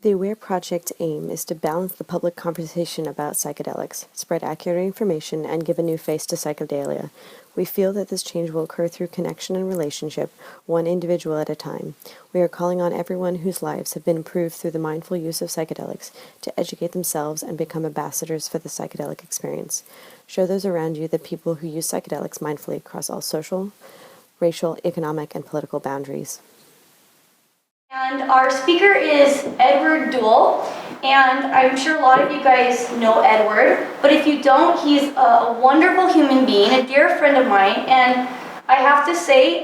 The AWARE project's aim is to balance the public conversation about psychedelics, spread accurate information, and give a new face to psychedelia. We feel that this change will occur through connection and relationship, one individual at a time. We are calling on everyone whose lives have been improved through the mindful use of psychedelics to educate themselves and become ambassadors for the psychedelic experience. Show those around you the people who use psychedelics mindfully across all social, racial, economic, and political boundaries. And our speaker is Edward Deull, and I'm sure a lot of you guys know Edward, but if you don't, he's a wonderful human being, a dear friend of mine, and I have to say,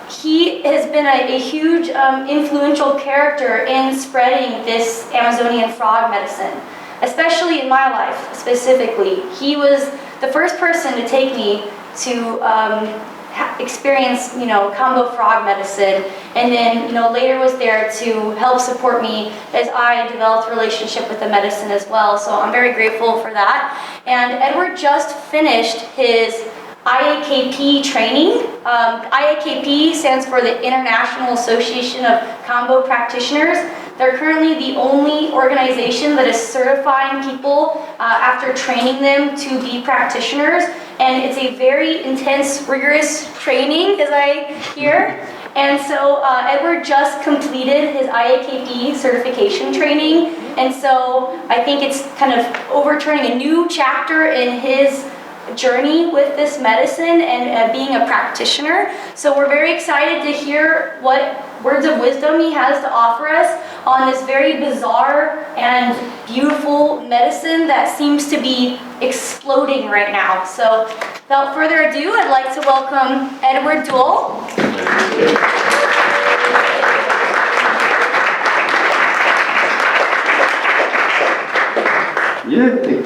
he has been a huge influential character in spreading this Amazonian frog medicine, especially in my life specifically. He was the first person to take me to experience, Kambo frog medicine, and then, later was there to help support me as I developed a relationship with the medicine as well. So I'm very grateful for that. And Edward just finished his IAKP training. IAKP stands for the International Association of Kambo Practitioners. They're currently the only organization that is certifying people after training them to be practitioners. And it's a very intense, rigorous training, as I hear. And so Edward just completed his IAKP certification training. And so I think it's kind of overturning a new chapter in his journey with this medicine and being a practitioner. So we're very excited to hear what words of wisdom he has to offer us on this very bizarre and beautiful medicine that seems to be exploding right now. So without further ado, I'd like to welcome Edward Deull. Yay!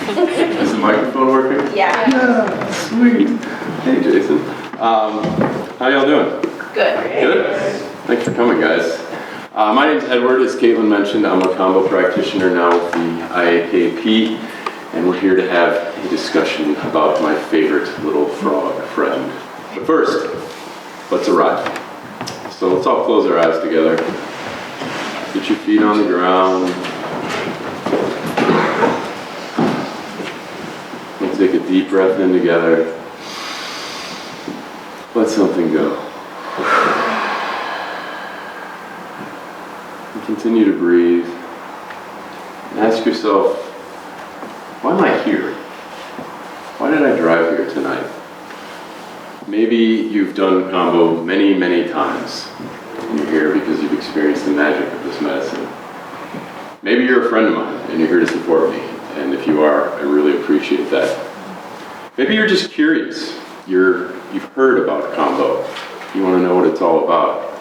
Is the microphone working? Yeah. Yeah, sweet. Hey, Jason. How y'all doing? Good. Good? Thanks for coming, guys. My name's Edward, as Caitlin mentioned. I'm a Kambo practitioner now with the IAKP, and we're here to have a discussion about my favorite little frog friend. But first, let's arrive. So let's all close our eyes together. Get your feet on the ground. We'll take a deep breath in together. Let something go. And continue to breathe. And ask yourself, why am I here? Why did I drive here tonight? Maybe you've done Kambo many, many times. And you're here because you've experienced the magic of this medicine. Maybe you're a friend of mine and you're here to support me. And if you are, I really appreciate that. Maybe you're just curious. You've heard about Kambo. You want to know what it's all about.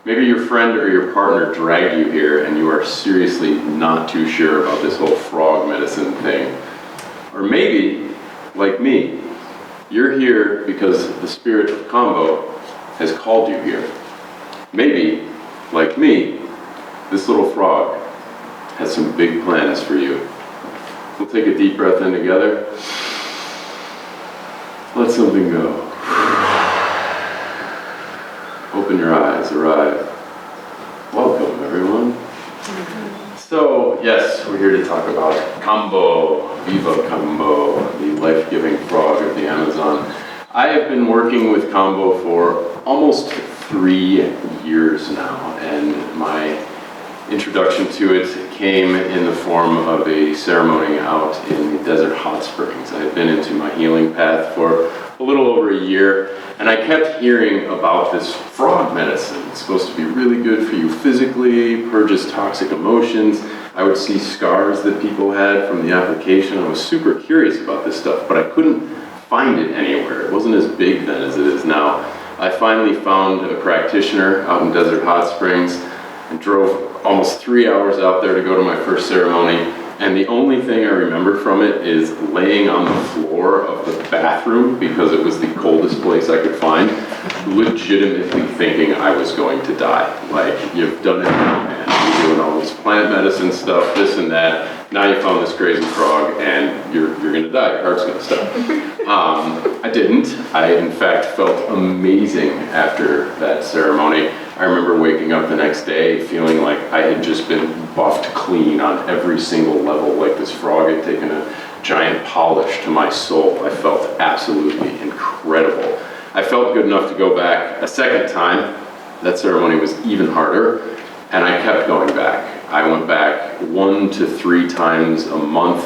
Maybe your friend or your partner dragged you here and you are seriously not too sure about this whole frog medicine thing. Or maybe, like me, you're here because the spirit of Kambo has called you here. Maybe, like me, this little frog has some big plans for you. We'll take a deep breath in together. Let something go. Open your eyes, arrive. Welcome, everyone. So, yes, we're here to talk about Kambo, Viva Kambo, the life-giving frog of the Amazon. I have been working with Kambo for almost 3 years now, and my introduction to it came in the form of a ceremony out in the desert hot springs. I had been into my healing path for a little over a year, and I kept hearing about this frog medicine. It's supposed to be really good for you physically, purges toxic emotions. I would see scars that people had from the application. I was super curious about this stuff, but I couldn't find it anywhere. It wasn't as big then as it is now. I finally found a practitioner out in desert hot springs and drove almost 3 hours out there to go to my first ceremony, and the only thing I remember from it is laying on the floor of the bathroom, because it was the coldest place I could find, legitimately thinking I was going to die. Like, you've done it now, man. You're doing all this plant medicine stuff, this and that. Now you found this crazy frog, and you're going to die. Your heart's going to stop. I didn't. I, in fact, felt amazing after that ceremony. I remember waking up the next day feeling like I had just been buffed clean on every single level, like this frog had taken a giant polish to my soul. I felt absolutely incredible. I felt good enough to go back a second time. That ceremony was even harder, and I kept going back. I went back 1 to 3 times a month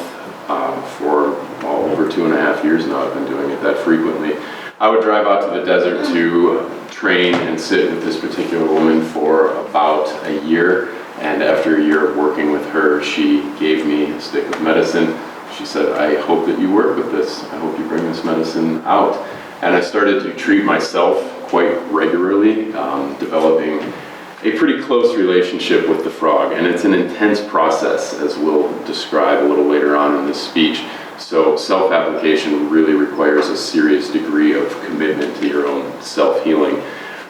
for over 2.5 years now. I've been doing it that frequently. I would drive out to the desert to train and sit with this particular woman for about a year, and after a year of working with her, she gave me a stick of medicine. She said, I hope that you work with this. I hope you bring this medicine out. And I started to treat myself quite regularly, developing a pretty close relationship with the frog. And it's an intense process, as we'll describe a little later on in this speech. So self-application really requires a serious degree of commitment to your own self-healing.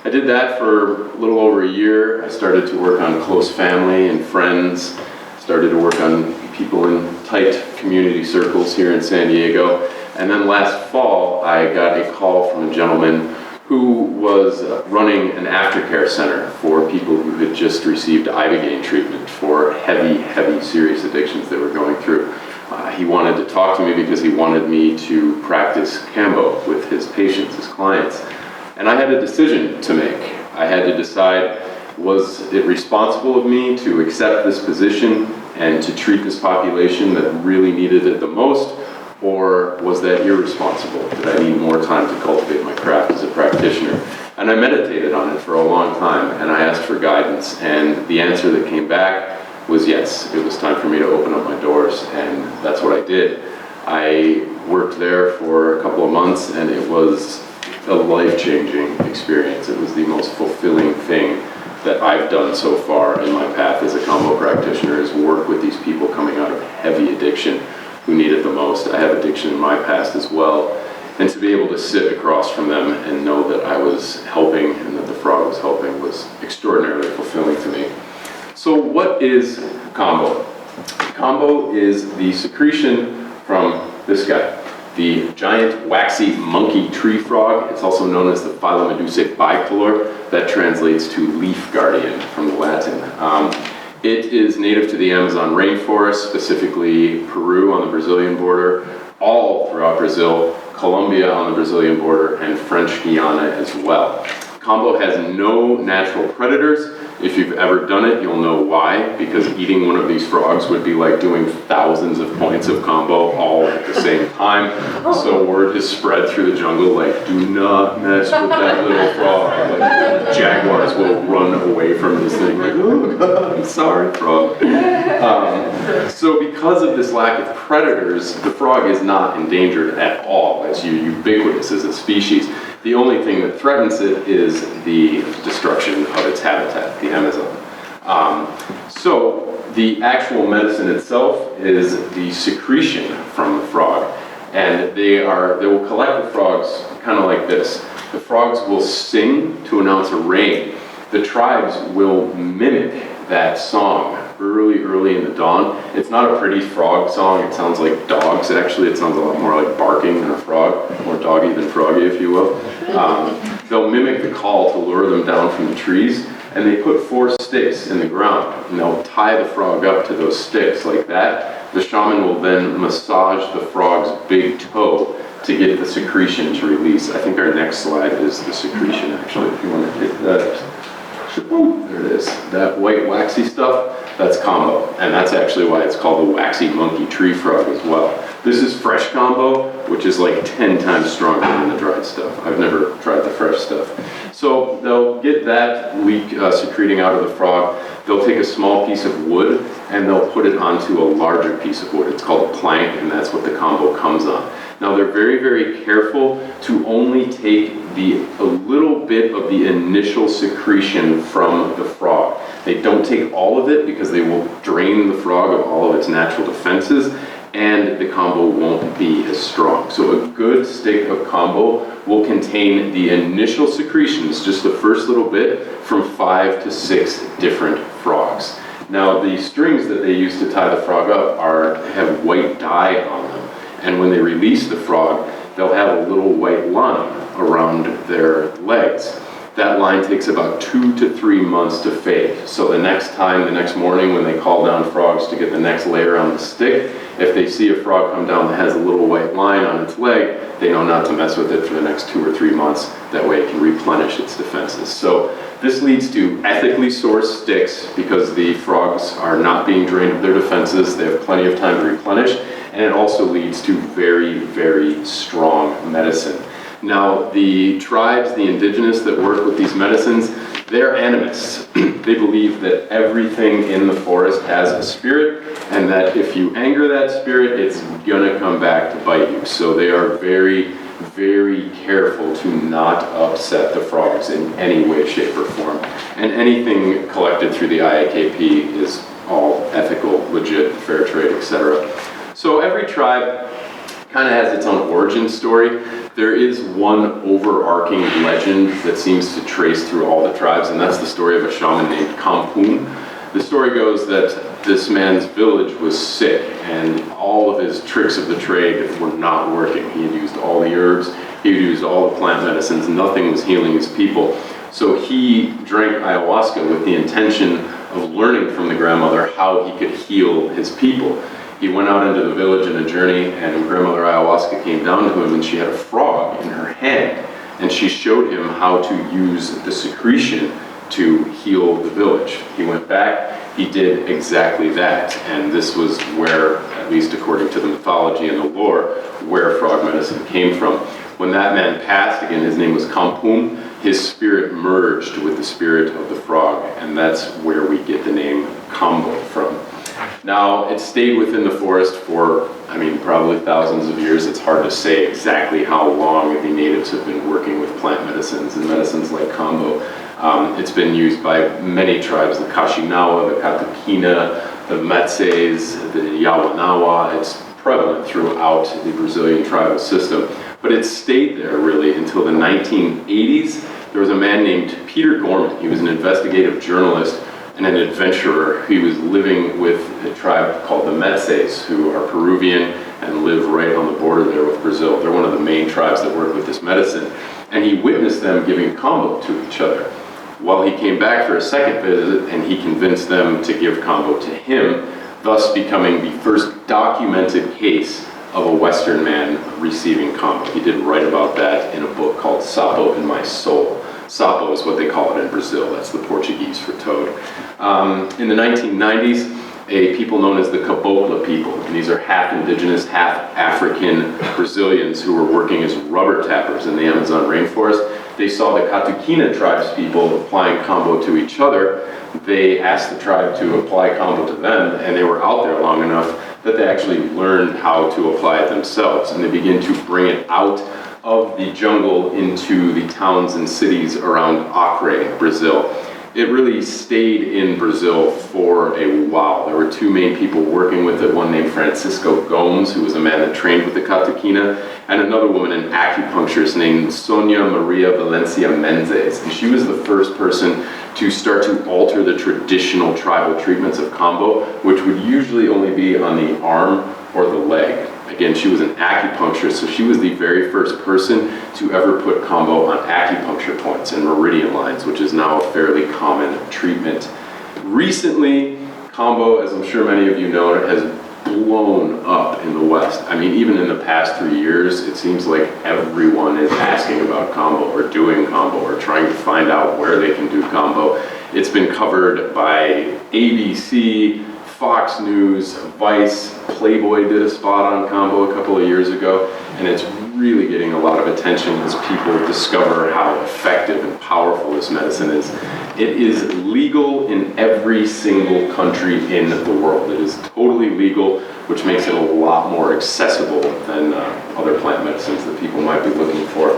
I did that for a little over a year. I started to work on close family and friends, started to work on people in tight community circles here in San Diego. And then last fall, I got a call from a gentleman who was running an aftercare center for people who had just received Ibogaine treatment for heavy, serious addictions they were going through. He wanted to talk to me because he wanted me to practice Kambo with his patients, his clients. And I had a decision to make. I had to decide, was it responsible of me to accept this position and to treat this population that really needed it the most, or was that irresponsible? Did I need more time to cultivate my craft as a practitioner? And I meditated on it for a long time, and I asked for guidance, and the answer that came back was yes. It was time for me to open up my doors, and that's what I did. I worked there for a couple of months, and it was a life-changing experience. It was the most fulfilling thing that I've done so far in my path as a Kambo practitioner, is work with these people coming out of heavy addiction who need it the most. I have addiction in my past as well, and to be able to sit across from them and know that I was helping and that the frog was helping was extraordinarily fulfilling to me. So what is Kambo? Kambo is the secretion from this guy, the giant waxy monkey tree frog. It's also known as the Philomedusae bicolor. That translates to leaf guardian from the Latin. It is native to the Amazon rainforest, specifically Peru on the Brazilian border, all throughout Brazil, Colombia on the Brazilian border, and French Guiana as well. Kambo has no natural predators. If you've ever done it, you'll know why, because eating one of these frogs would be like doing thousands of points of Kambo all at the same time. So word has spread through the jungle, like, do not mess with that little frog. Like, jaguars will run away from this thing, like, oh God, I'm sorry, frog. So because of this lack of predators, the frog is not endangered at all. It's ubiquitous as a species. The only thing that threatens it is the destruction of its habitat, the Amazon. So the actual medicine itself is the secretion from the frog. And they will collect the frogs kind of like this. The frogs will sing to announce a rain. The tribes will mimic that song early in the dawn. It's not a pretty frog song. It sounds like dogs, actually. It sounds a lot more like barking than a frog, more doggy than froggy, if you will. They'll mimic the call to lure them down from the trees, and they put 4 sticks in the ground, and they'll tie the frog up to those sticks like that. The shaman will then massage the frog's big toe to get the secretion to release. I think our next slide is the secretion, actually, if you want to hit that. There it is. That white waxy stuff, that's Kambo, and that's actually why it's called the waxy monkey tree frog as well. This is fresh Kambo, which is like 10 times stronger than the dried stuff. I've never tried the fresh stuff. So they'll get that leak secreting out of the frog. They'll take a small piece of wood and they'll put it onto a larger piece of wood. It's called a plank, and that's what the Kambo comes on. Now they're very careful to only take a little bit of the initial secretion from the frog. They don't take all of it because they will drain the frog of all of its natural defenses, and the Kambo won't be as strong. So a good stick of Kambo will contain the initial secretions, just the first little bit, from 5 to 6 different frogs. Now the strings that they use to tie the frog up have white dye on them, and when they release the frog, they'll have a little white line around their legs. that line takes about 2 to 3 months to fade. So the next morning when they call down frogs to get the next layer on the stick, if they see a frog come down that has a little white line on its leg, they know not to mess with it for the next 2 or 3 months. That way it can replenish its defenses. So this leads to ethically sourced sticks because the frogs are not being drained of their defenses. They have plenty of time to replenish. And it also leads to very, very strong medicine. Now, the tribes, the indigenous that work with these medicines, they're animists. They believe that everything in the forest has a spirit, and that if you anger that spirit, it's gonna come back to bite you. So they are very, very careful to not upset the frogs in any way, shape, or form. And anything collected through the IAKP is all ethical, legit, fair trade, etc. So every tribe kind of has its own origin story. There is one overarching legend that seems to trace through all the tribes, and that's the story of a shaman named Poole. The story goes that this man's village was sick, and all of his tricks of the trade were not working. He had used all the herbs, he had used all the plant medicines, nothing was healing his people. So he drank ayahuasca with the intention of learning from the grandmother how he could heal his people. He went out into the village in a journey, and grandmother ayahuasca came down to him, and she had a frog in her hand, and she showed him how to use the secretion to heal the village. He went back, he did exactly that, and this was where, at least according to the mythology and the lore, where frog medicine came from. When that man passed, again, his name was Kambo, his spirit merged with the spirit of the frog, and that's where we get the name Kambo from. Now, it stayed within the forest for, probably thousands of years. It's hard to say exactly how long the natives have been working with plant medicines and medicines like Kambo. It's been used by many tribes, the Kashinawa, the Katakina, the Metses, the Yawanawa. It's prevalent throughout the Brazilian tribal system. But it stayed there, really, until the 1980s. There was a man named Peter Gorman. He was an investigative journalist and an adventurer. He was living with a tribe called the Metses, who are Peruvian and live right on the border there with Brazil. They're one of the main tribes that work with this medicine. And he witnessed them giving Kambo to each other. Well, he came back for a second visit, and he convinced them to give Kambo to him, thus becoming the first documented case of a Western man receiving Kambo. He did write about that in a book called Sapo in My Soul. Sapo is what they call it in Brazil. That's the Portuguese for toad. In the 1990s, a people known as the Cabocla people, and these are half indigenous, half African Brazilians who were working as rubber tappers in the Amazon rainforest. They saw the Katakina tribes people applying Kambo to each other. They asked the tribe to apply Kambo to them, and they were out there long enough that they actually learned how to apply it themselves, and they began to bring it out of the jungle into the towns and cities around Acre, Brazil. It really stayed in Brazil for a while. There were two main people working with it, one named Francisco Gomes, who was a man that trained with the Katakina, and another woman, an acupuncturist named Sonia Maria Valencia Menezes. And she was the first person to start to alter the traditional tribal treatments of Kambo, which would usually only be on the arm or the leg. Again, she was an acupuncturist, so she was the very first person to ever put Kambo on acupuncture points and meridian lines, which is now a fairly common treatment. Recently, Kambo, as I'm sure many of you know, has blown up in the West. Even in the past 3 years, it seems like everyone is asking about Kambo or doing Kambo or trying to find out where they can do Kambo. It's been covered by ABC, Fox News, Vice, Playboy did a spot on Kambo a couple of years ago, and it's really getting a lot of attention as people discover how effective and powerful this medicine is. It is legal in every single country in the world. It is totally legal, which makes it a lot more accessible than other plant medicines that people might be looking for.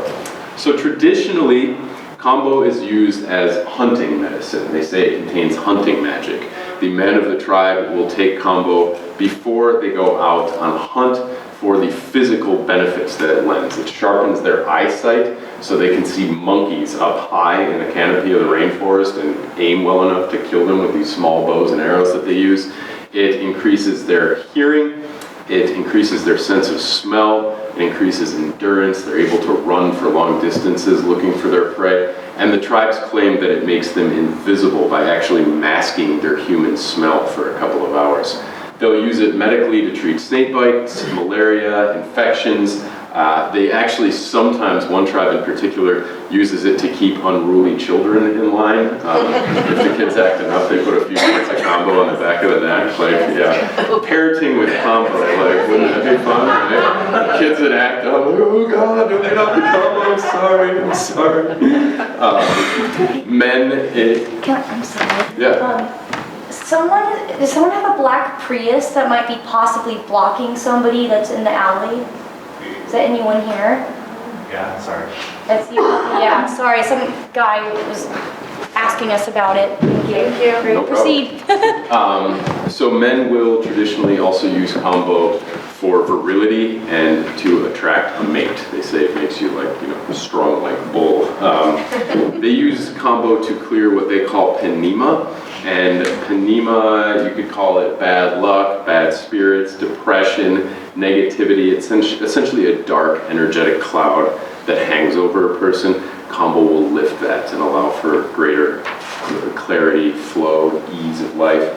So traditionally, Kambo is used as hunting medicine. They say it contains hunting magic. The men of the tribe will take Kambo before they go out on a hunt for the physical benefits that it lends. It sharpens their eyesight so they can see monkeys up high in the canopy of the rainforest and aim well enough to kill them with these small bows and arrows that they use. It increases their hearing. It increases their sense of smell, it increases endurance, they're able to run for long distances looking for their prey, and the tribes claim that it makes them invisible by actually masking their human smell for a couple of hours. They'll use it medically to treat snake bites, malaria, infections. They actually sometimes, one tribe in particular, uses it to keep unruly children in line. If the kid's acting up, they put a few parts of Kambo on the back of the neck. Like, yeah, parenting with Kambo, like, wouldn't that be fun, right? Kids that act up, like, oh God, don't get off the Kambo, I'm sorry. I'm sorry. Yeah. Does someone have a black Prius that might be possibly blocking somebody that's in the alley? Is that anyone here? Yeah, sorry. That's you. Yeah, sorry. Some guy was asking us about it. Thank you. Great. No Proceed. So men will traditionally also use Kambo for virility and to attract a mate. They say it makes you like, strong like a bull. They use Kambo to clear what they call penema. And penema, you could call it bad luck, bad spirits, depression, negativity. It's essentially a dark, energetic cloud that hangs over a person. Kambo will lift that and allow for greater clarity, flow, ease of life.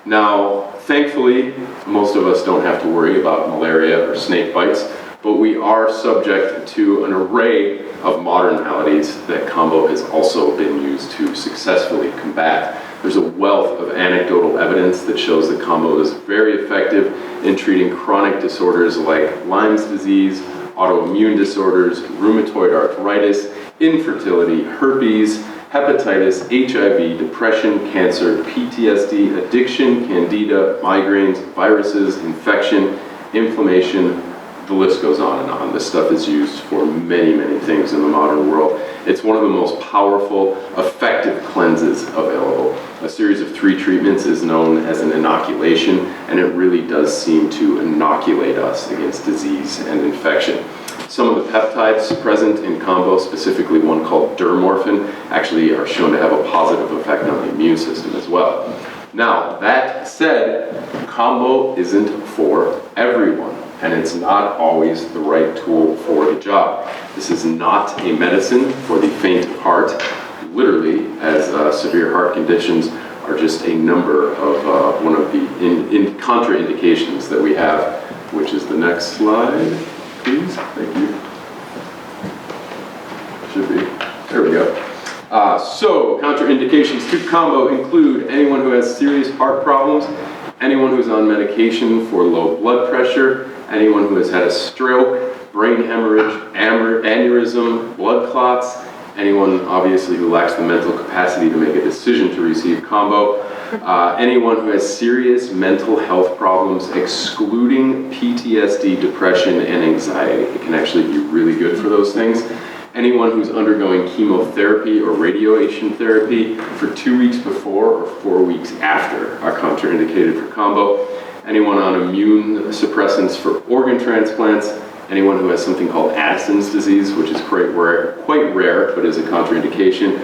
Now, thankfully, most of us don't have to worry about malaria or snake bites, but we are subject to an array of modern maladies that Kambo has also been used to successfully combat. There's a wealth of anecdotal evidence that shows that Kambo is very effective in treating chronic disorders like Lyme's disease, autoimmune disorders, rheumatoid arthritis, infertility, herpes, hepatitis, HIV, depression, cancer, PTSD, addiction, candida, migraines, viruses, infection, inflammation. The list goes on and on. This stuff is used for many, many things in the modern world. It's one of the most powerful, effective cleanses available. A series of 3 treatments is known as an inoculation, and it really does seem to inoculate us against disease and infection. Some of the peptides present in Kambo, specifically one called dermorphin, actually are shown to have a positive effect on the immune system as well. Now, that said, Kambo isn't for everyone, and it's not always the right tool for the job. This is not a medicine for the faint of heart, literally, as severe heart conditions are just a number of one of the contraindications that we have, which is the next slide, please. Thank you. Should be. There we go. So, contraindications to Kambo include anyone who has serious heart problems, anyone who's on medication for low blood pressure, anyone who has had a stroke, brain hemorrhage, aneurysm, blood clots, anyone obviously who lacks the mental capacity to make a decision to receive Kambo, anyone who has serious mental health problems, excluding PTSD, depression, and anxiety. It can actually be really good for those things. Anyone who's undergoing chemotherapy or radiation therapy for 2 weeks before or 4 weeks after are contraindicated for Kambo. Anyone on immune suppressants for organ transplants, anyone who has something called Addison's disease, which is quite rare, but is a contraindication,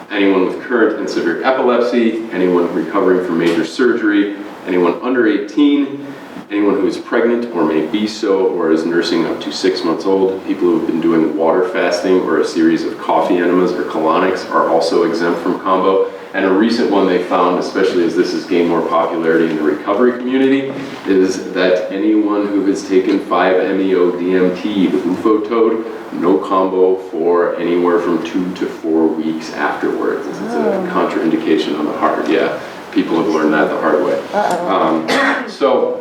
anyone with current and severe epilepsy, anyone recovering from major surgery, anyone under 18, anyone who is pregnant or may be so or is nursing up to 6 months old, people who have been doing water fasting or a series of coffee enemas or colonics are also exempt from Kambo. And a recent one they found, especially as this has gained more popularity in the recovery community, is that anyone who has taken 5-MeO-DMT, the bufo toad, no Kambo for anywhere from 2 to 4 weeks afterwards. This is a contraindication on the heart. Yeah, people have learned that the hard way. So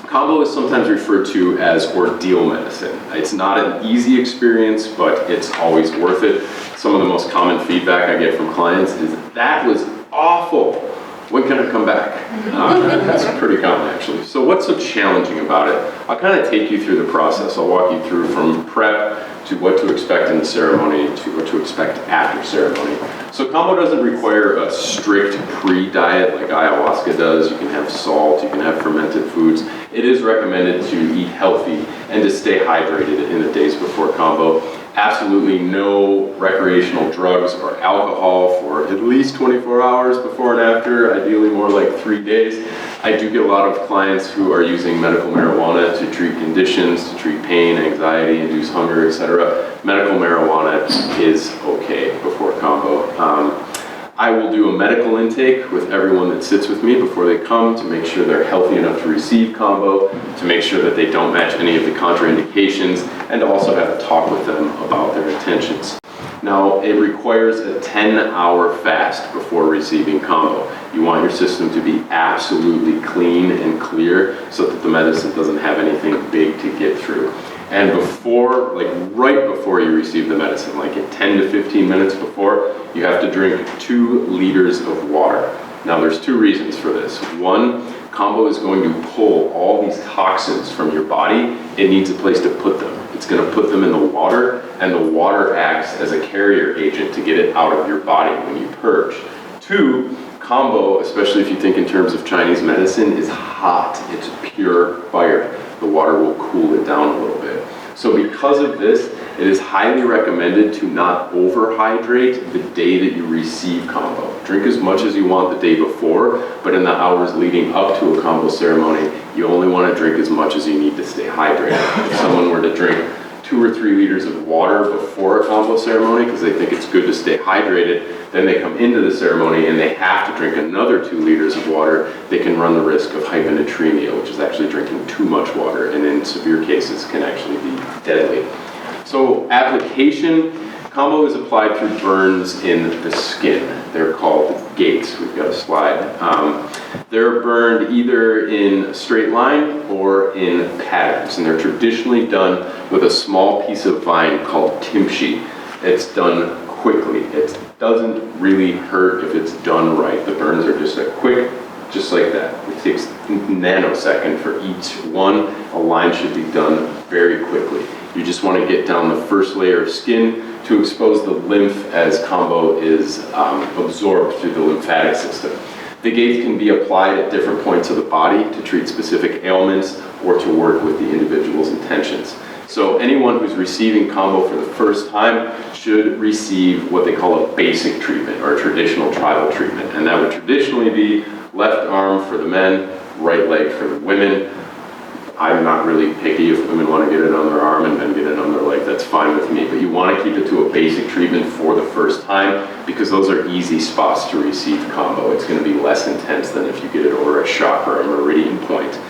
Kambo is sometimes referred to as ordeal medicine. It's not an easy experience, but it's always worth it. Some of the most common feedback I get from clients is, that was awful. When can I come back? That's pretty common, actually. So what's so challenging about it? I'll kind of take you through the process. I'll walk you through from prep to what to expect in the ceremony to what to expect after ceremony. So Kambo doesn't require a strict pre-diet like ayahuasca does. You can have salt, you can have fermented foods. It is recommended to eat healthy and to stay hydrated in the days before Kambo. Absolutely no recreational drugs or alcohol for at least 24 hours before and after, ideally more like 3 days. I do get a lot of clients who are using medical marijuana to treat conditions, to treat pain, anxiety, induce hunger, etc. Medical marijuana is okay before combo. I will do a medical intake with everyone that sits with me before they come to make sure they're healthy enough to receive combo, to make sure that they don't match any of the contraindications, and to also have a talk with them about their intentions. Now, it requires a 10-hour fast before receiving combo. You want your system to be absolutely clean and clear so that the medicine doesn't have anything big to get through. And before, like right before you receive the medicine, like in 10 to 15 minutes before, you have to drink 2 liters of water. Now there's 2 reasons for this. One, combo is going to pull all these toxins from your body. It needs a place to put them. It's going to put them in the water, and the water acts as a carrier agent to get it out of your body when you purge. 2, combo, especially if you think in terms of Chinese medicine, is hot. It's pure fire. The water will cool it down a little bit. So because of this, it is highly recommended to not overhydrate the day that you receive combo. Drink as much as you want the day before, but in the hours leading up to a combo ceremony, you only want to drink as much as you need to stay hydrated. If someone were to drink 2 or 3 liters of water before a combo ceremony because they think it's good to stay hydrated, then they come into the ceremony and they have to drink another 2 liters of water, they can run the risk of hyponatremia, which is actually drinking too much water, and in severe cases can actually be deadly. So application, combo is applied through burns in the skin. They're called gates. We've got a slide. They're burned either in a straight line or in patterns, and they're traditionally done with a small piece of vine called timshi. It's done quickly. It doesn't really hurt if it's done right. The burns are just a quick, just like that. It takes a nanosecond for each one. A line should be done very quickly. You just want to get down the first layer of skin to expose the lymph as combo is absorbed through the lymphatic system. The gates can be applied at different points of the body to treat specific ailments or to work with the individual's intentions. So anyone who's receiving combo for the first time should receive what they call a basic treatment or a traditional tribal treatment. And that would traditionally be left arm for the men, right leg for the women. I'm not really picky. If women want to get it on their arm and men get it on their leg, that's fine with me. But you want to keep it to a basic treatment for the first time because those are easy spots to receive combo. It's going to be less intense than if you get it over a chakra or a meridian point.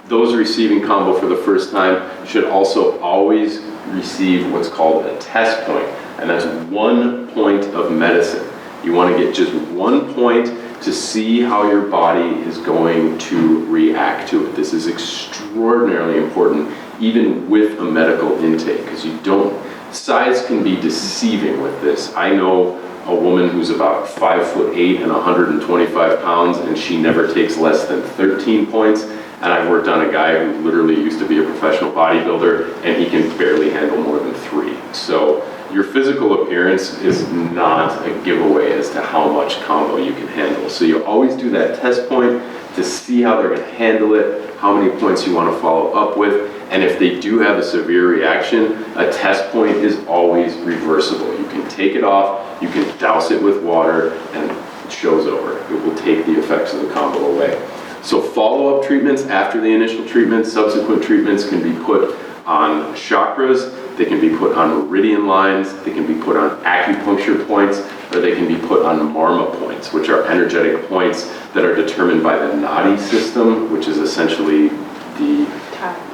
Those receiving combo for the first time should also always receive what's called a test point, and that's 1 point of medicine. You want to get just 1 point to see how your body is going to react to it. This is extraordinarily important, even with a medical intake, because size can be deceiving with this. I know a woman who's about 5'8" and 125 pounds, and she never takes less than 13 points. And I've worked on a guy who literally used to be a professional bodybuilder, and he can barely handle more than 3. So your physical appearance is not a giveaway as to how much combo you can handle. So you always do that test point to see how they're going to handle it, how many points you want to follow up with, and if they do have a severe reaction, a test point is always reversible. You can take it off, you can douse it with water, and it show's over. It will take the effects of the combo away. So follow-up treatments after the initial treatment, subsequent treatments can be put on chakras, they can be put on meridian lines, they can be put on acupuncture points, or they can be put on marma points, which are energetic points that are determined by the nadi system, which is essentially the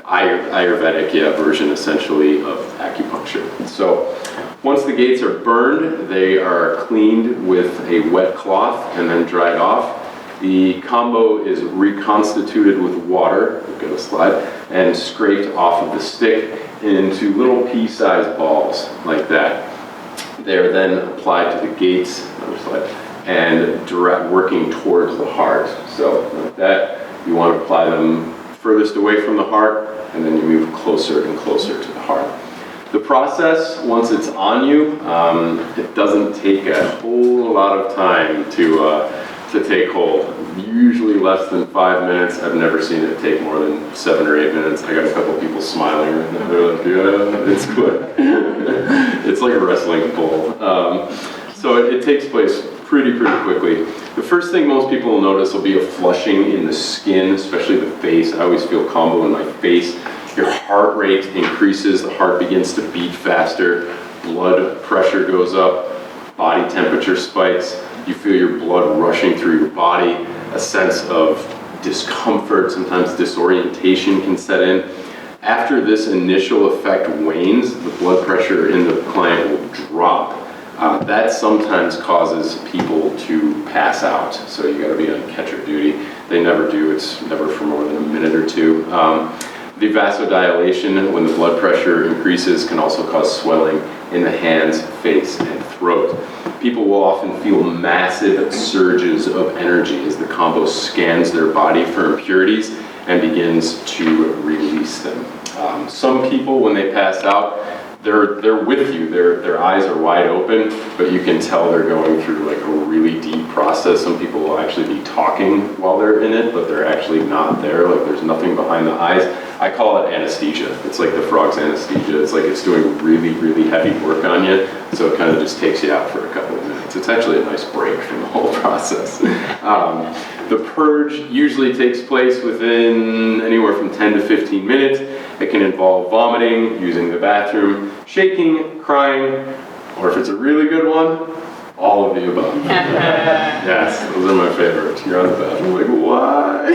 Ayurvedic version essentially of acupuncture. So once the gates are burned, they are cleaned with a wet cloth and then dried off. The combo is reconstituted with water, we've got a slide, and scraped off of the stick into little pea-sized balls like that. They're then applied to the gates, another slide, and working towards the heart. So like that, you want to apply them furthest away from the heart, and then you move closer and closer to the heart. The process, once it's on you, it doesn't take a whole lot of time to take hold. Usually less than 5 minutes. I've never seen it take more than 7 or 8 minutes. I got a couple people smiling right now. They're like, yeah, it's good. like a wrestling bull. So it takes place pretty quickly. The first thing most people will notice will be a flushing in the skin, especially the face. I always feel Kambo in my face. Your heart rate increases, the heart begins to beat faster, blood pressure goes up, body temperature spikes, you feel your blood rushing through your body, a sense of discomfort, sometimes disorientation can set in. After this initial effect wanes, the blood pressure in the client will drop. That sometimes causes people to pass out, so you gotta be on catcher duty. They never do, it's never for more than a minute or two. The vasodilation, when the blood pressure increases, can also cause swelling in the hands, face, and throat. People will often feel massive surges of energy as the Kambo scans their body for impurities and begins to release them. Some people, when they pass out, they're with you. Their eyes are wide open, but you can tell they're going through like a really deep process. Some people will actually be talking while they're in it, but they're actually not there. Like there's nothing behind the eyes. I call it anesthesia. It's like the frog's anesthesia. It's like it's doing really heavy work on you, so it kind of just takes you out for a couple of minutes. It's actually a nice break from the whole process. The purge usually takes place within anywhere from 10 to 15 minutes. It can involve vomiting, using the bathroom, shaking, crying, or if it's a really good one, all of the above. Yes, those are my favorites. You're on the bathroom, like, why?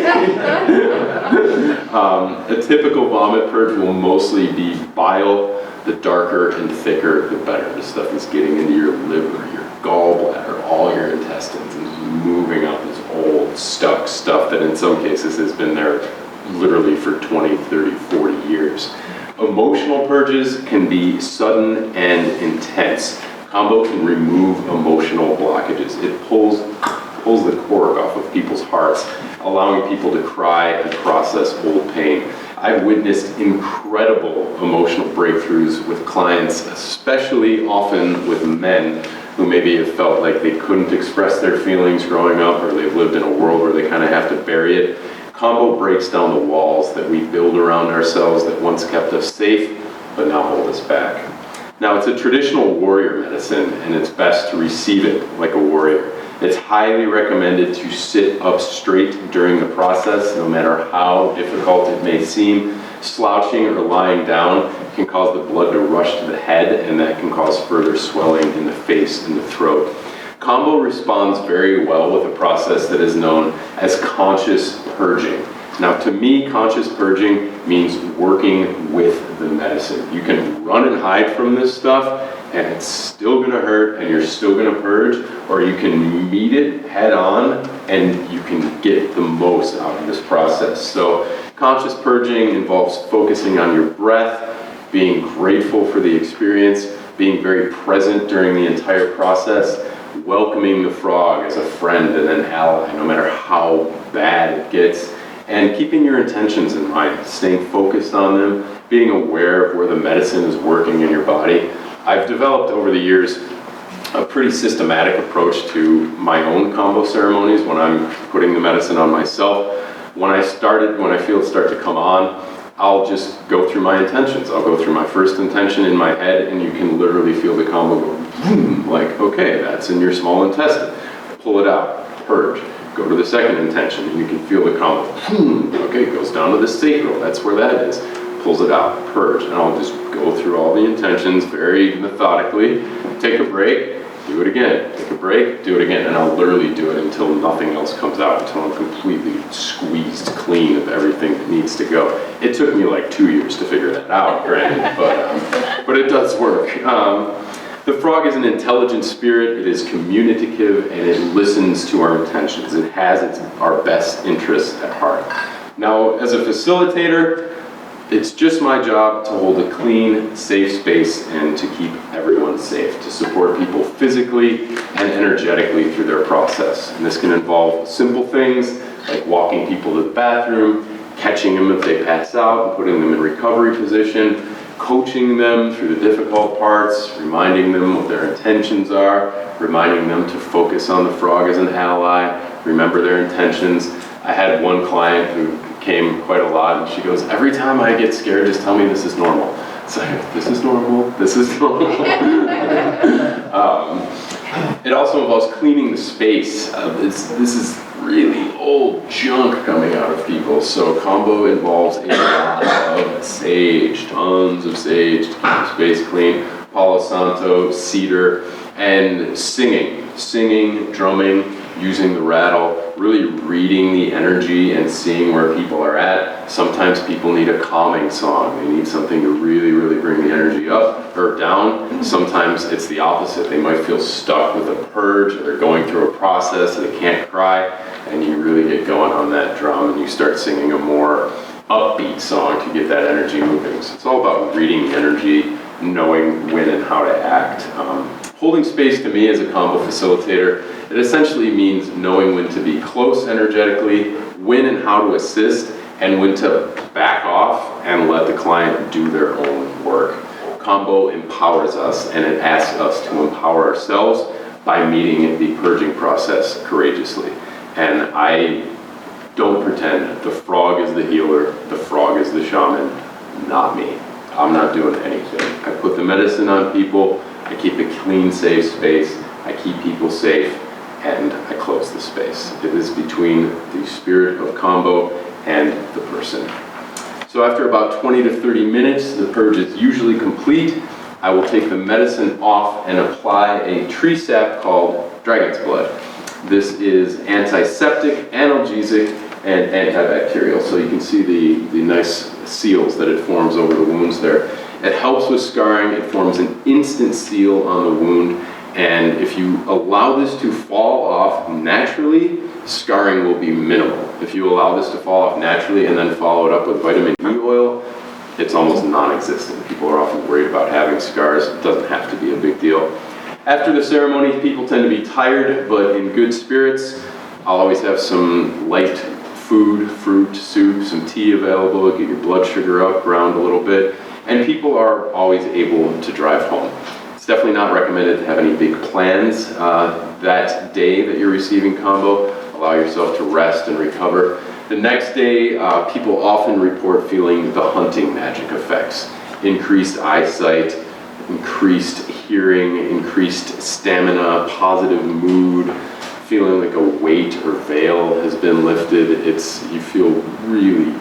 A typical vomit purge will mostly be bile. The darker and thicker, the better. The stuff is getting into your liver, your gallbladder, all your intestines, and just moving out this old, stuck stuff that in some cases has been there literally for 20, 30, 40 years. Emotional purges can be sudden and intense. Kambo can remove emotional blockages. It pulls the cork off of people's hearts, allowing people to cry and process old pain. I've witnessed incredible emotional breakthroughs with clients, especially often with men who maybe have felt like they couldn't express their feelings growing up, or they've lived in a world where they kind of have to bury it. Kambo breaks down the walls that we build around ourselves that once kept us safe, but now hold us back. Now, it's a traditional warrior medicine, and it's best to receive it like a warrior. It's highly recommended to sit up straight during the process, no matter how difficult it may seem. Slouching or lying down can cause the blood to rush to the head, and that can cause further swelling in the face and the throat. Kambo responds very well with a process that is known as conscious purging. Now, to me, conscious purging means working with the medicine. You can run and hide from this stuff, and it's still gonna hurt, and you're still gonna purge, or you can meet it head on, and you can get the most out of this process. So, conscious purging involves focusing on your breath, being grateful for the experience, being very present during the entire process, welcoming the frog as a friend and an ally, no matter how bad it gets, and keeping your intentions in mind, staying focused on them, being aware of where the medicine is working in your body. I've developed over the years a pretty systematic approach to my own Kambo ceremonies when I'm putting the medicine on myself. When I feel it start to come on, I'll just go through my intentions. I'll go through my first intention in my head, and you can literally feel the Kambo go boom, like, okay, that's in your small intestine. Pull it out, purge. Go to the second intention, and you can feel the Kambo, boom, okay, it goes down to the sacral, that's where that is. Pulls it out, purge, and I'll just go through all the intentions very methodically, take a break, do it again, take a break, do it again, and I'll literally do it until nothing else comes out, until I'm completely squeezed clean of everything that needs to go. It took me like 2 years to figure that out, granted, but it does work. The frog is an intelligent spirit, it is communicative, and it listens to our intentions. It has our best interests at heart. Now, as a facilitator, it's just my job to hold a clean, safe space and to keep everyone safe, to support people physically and energetically through their process. And this can involve simple things like walking people to the bathroom, catching them if they pass out and putting them in recovery position, coaching them through the difficult parts, reminding them what their intentions are, reminding them to focus on the frog as an ally, remember their intentions. I had one client who came quite a lot, and she goes, every time I get scared, just tell me this is normal. It's like, this is normal, this is normal. It also involves cleaning the space. This is really old junk coming out of people. So Kambo involves a lot of sage, tons of sage to keep the space clean. Palo Santo, cedar, and singing, drumming, using the rattle, really reading the energy and seeing where people are at. Sometimes people need a calming song. They need something to really, really bring the energy up or down. Sometimes it's the opposite. They might feel stuck with a purge, or they're going through a process, so they can't cry, and you really get going on that drum and you start singing a more upbeat song to get that energy moving. So it's all about reading the energy, knowing when and how to act. Holding space to me as a Kambo facilitator, it essentially means knowing when to be close energetically, when and how to assist, and when to back off and let the client do their own work. Kambo empowers us, and it asks us to empower ourselves by meeting the purging process courageously. And I don't pretend the frog is the healer, the frog is the shaman, not me. I'm not doing anything. I put the medicine on people, I keep a clean, safe space, I keep people safe, and I close the space. It is between the spirit of Kambo and the person. So after about 20 to 30 minutes, the purge is usually complete. I will take the medicine off and apply a tree sap called dragon's blood. This is antiseptic, analgesic, and antibacterial. So you can see the nice seals that it forms over the wounds there. It helps with scarring. It forms an instant seal on the wound. And if you allow this to fall off naturally, scarring will be minimal. If you allow this to fall off naturally and then follow it up with vitamin E oil, it's almost non-existent. People are often worried about having scars. It doesn't have to be a big deal. After the ceremony, people tend to be tired, but in good spirits. I'll always have some light food, fruit, soup, some tea available, get your blood sugar up, ground a little bit, and people are always able to drive home. It's definitely not recommended to have any big plans that day that you're receiving Kambo. Allow yourself to rest and recover. The next day, people often report feeling the hunting magic effects. Increased eyesight, increased hearing, increased stamina, positive mood, feeling like a weight or veil has been lifted. You feel really,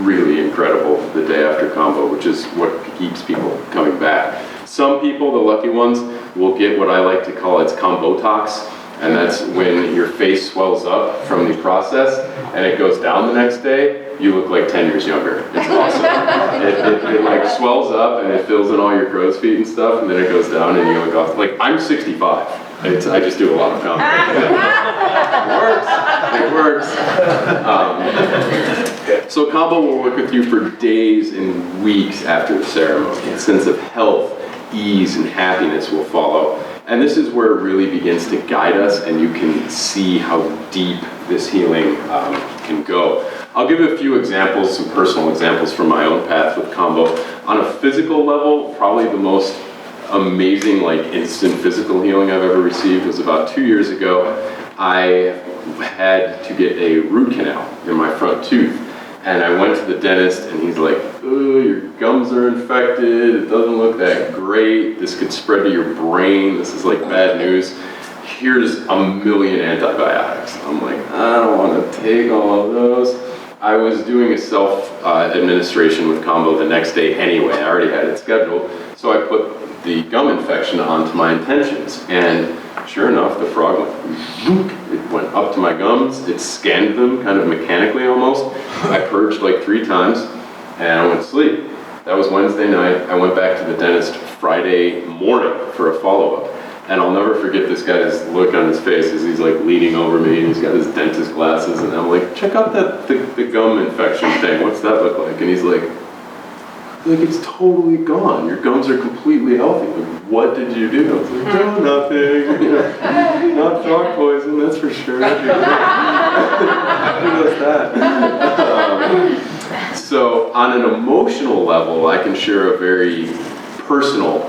really incredible the day after Kambo, which is what keeps people coming back. Some people, the lucky ones, will get what I like to call its Kambotox, and that's when your face swells up from the process and it goes down the next day. You look like 10 years younger. It's awesome. it like swells up and it fills in all your crow's feet and stuff, and then it goes down and you look off. Like, I'm 65. I just do a lot of Kambo. It works. So Kambo will work with you for days and weeks after the ceremony. A sense of health, ease, and happiness will follow. And this is where it really begins to guide us, and you can see how deep this healing can go. I'll give a few examples, some personal examples from my own path with Kambo. On a physical level, probably the most amazing, instant physical healing I've ever received was about 2 years ago. I had to get a root canal in my front tooth. And I went to the dentist, and he's like, "Oh, your gums are infected. It doesn't look that great. This could spread to your brain. This is like bad news. Here's a million antibiotics." I'm like, I don't want to take all of those. I was doing a self-administration with Kambo the next day anyway. I already had it scheduled. So I put the gum infection onto my intentions. And sure enough, the frog went, it went up to my gums. It scanned them kind of mechanically almost. I purged like 3 times and I went to sleep. That was Wednesday night. I went back to the dentist Friday morning for a follow-up. And I'll never forget this guy's look on his face as he's like leaning over me and he's got his dentist glasses, and I'm like, "Check out the gum infection thing. What's that look like?" And he's like, "It's totally gone. Your gums are completely healthy. Like, what did you do?" I was like, "Oh, nothing. Not frog poison, that's for sure." Who does that? So on an emotional level, I can share a very personal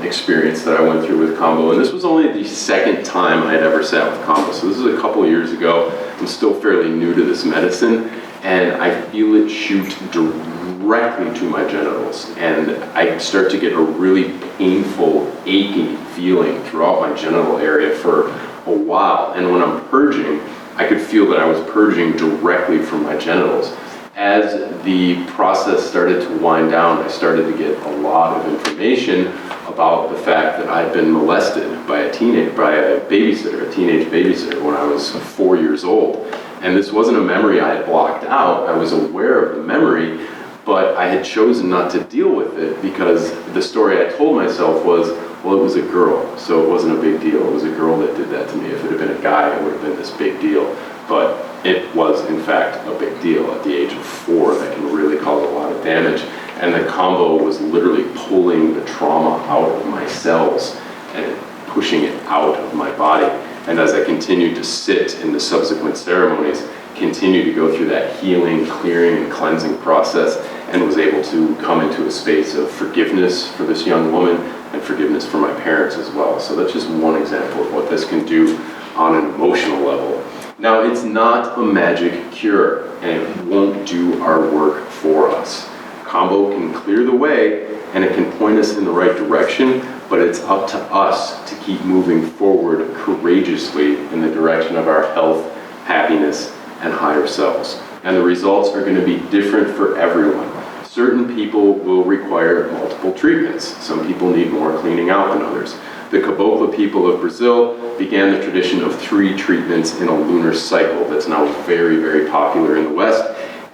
experience that I went through with Kambo, and this was only the second time I had ever sat with Kambo. So this is a couple years ago. I'm still fairly new to this medicine, and I feel it shoot directly to my genitals. And I start to get a really painful, aching feeling throughout my genital area for a while. And when I'm purging, I could feel that I was purging directly from my genitals. As the process started to wind down, I started to get a lot of information about the fact that I'd been molested by a teenage babysitter when I was 4 years old. And this wasn't a memory I had blocked out. I was aware of the memory, but I had chosen not to deal with it because the story I told myself was, well, it was a girl, so it wasn't a big deal. It was a girl that did that to me. If it had been a guy, it would have been this big deal. But it was, in fact, a big deal at the age of 4 that can really cause a lot of damage. And the Kambo was literally pulling the trauma out of my cells and pushing it out of my body. And as I continued to sit in the subsequent ceremonies, continued to go through that healing, clearing, and cleansing process, and was able to come into a space of forgiveness for this young woman and forgiveness for my parents as well. So that's just one example of what this can do on an emotional level. Now, it's not a magic cure, and it won't do our work for us. Kambo can clear the way, and it can point us in the right direction, but it's up to us to keep moving forward courageously in the direction of our health, happiness, and higher selves. And the results are going to be different for everyone. Certain people will require multiple treatments. Some people need more cleaning out than others. The Caboclo people of Brazil began the tradition of 3 treatments in a lunar cycle that's now very, very popular in the West.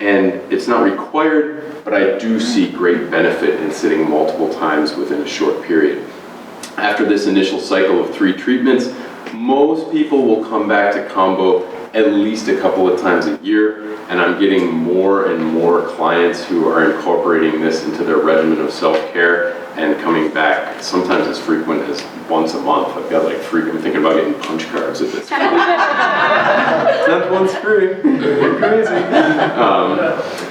And it's not required, but I do see great benefit in sitting multiple times within a short period. After this initial cycle of 3 treatments, most people will come back to Kambo at least a couple of times a year, and I'm getting more and more clients who are incorporating this into their regimen of self-care and coming back sometimes as frequent as once a month. I've got like 3, I'm thinking about getting punch cards at this point. Not one screen, crazy.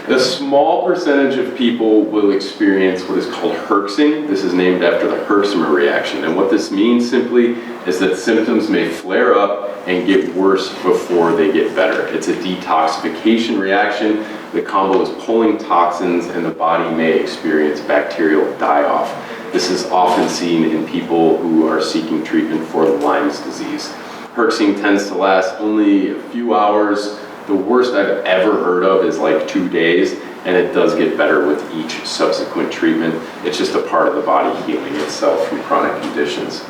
A small percentage of people will experience what is called herxing. This is named after the Herxheimer reaction, and what this means simply is that symptoms may flare up and get worse before they get better. It's a detoxification reaction. The Kambo is pulling toxins, and the body may experience bacterial die-off. This is often seen in people who are seeking treatment for Lyme's disease. Herxing tends to last only a few hours. The worst I've ever heard of is like 2 days, and it does get better with each subsequent treatment. It's just a part of the body healing itself from chronic conditions.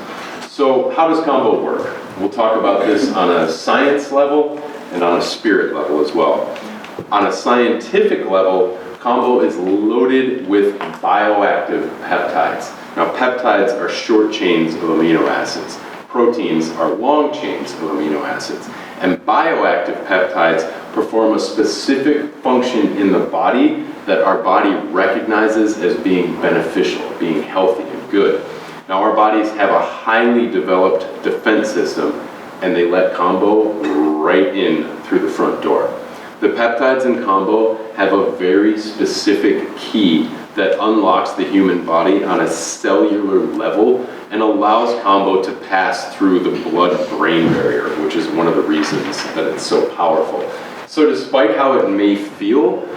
So how does Kambo work? We'll talk about this on a science level and on a spirit level as well. On a scientific level, Kambo is loaded with bioactive peptides. Now, peptides are short chains of amino acids. Proteins are long chains of amino acids. And bioactive peptides perform a specific function in the body that our body recognizes as being beneficial, being healthy and good. Now, our bodies have a highly developed defense system, and they let Kambo right in through the front door. The peptides in Kambo have a very specific key that unlocks the human body on a cellular level and allows Kambo to pass through the blood-brain barrier, which is one of the reasons that it's so powerful. So despite how it may feel,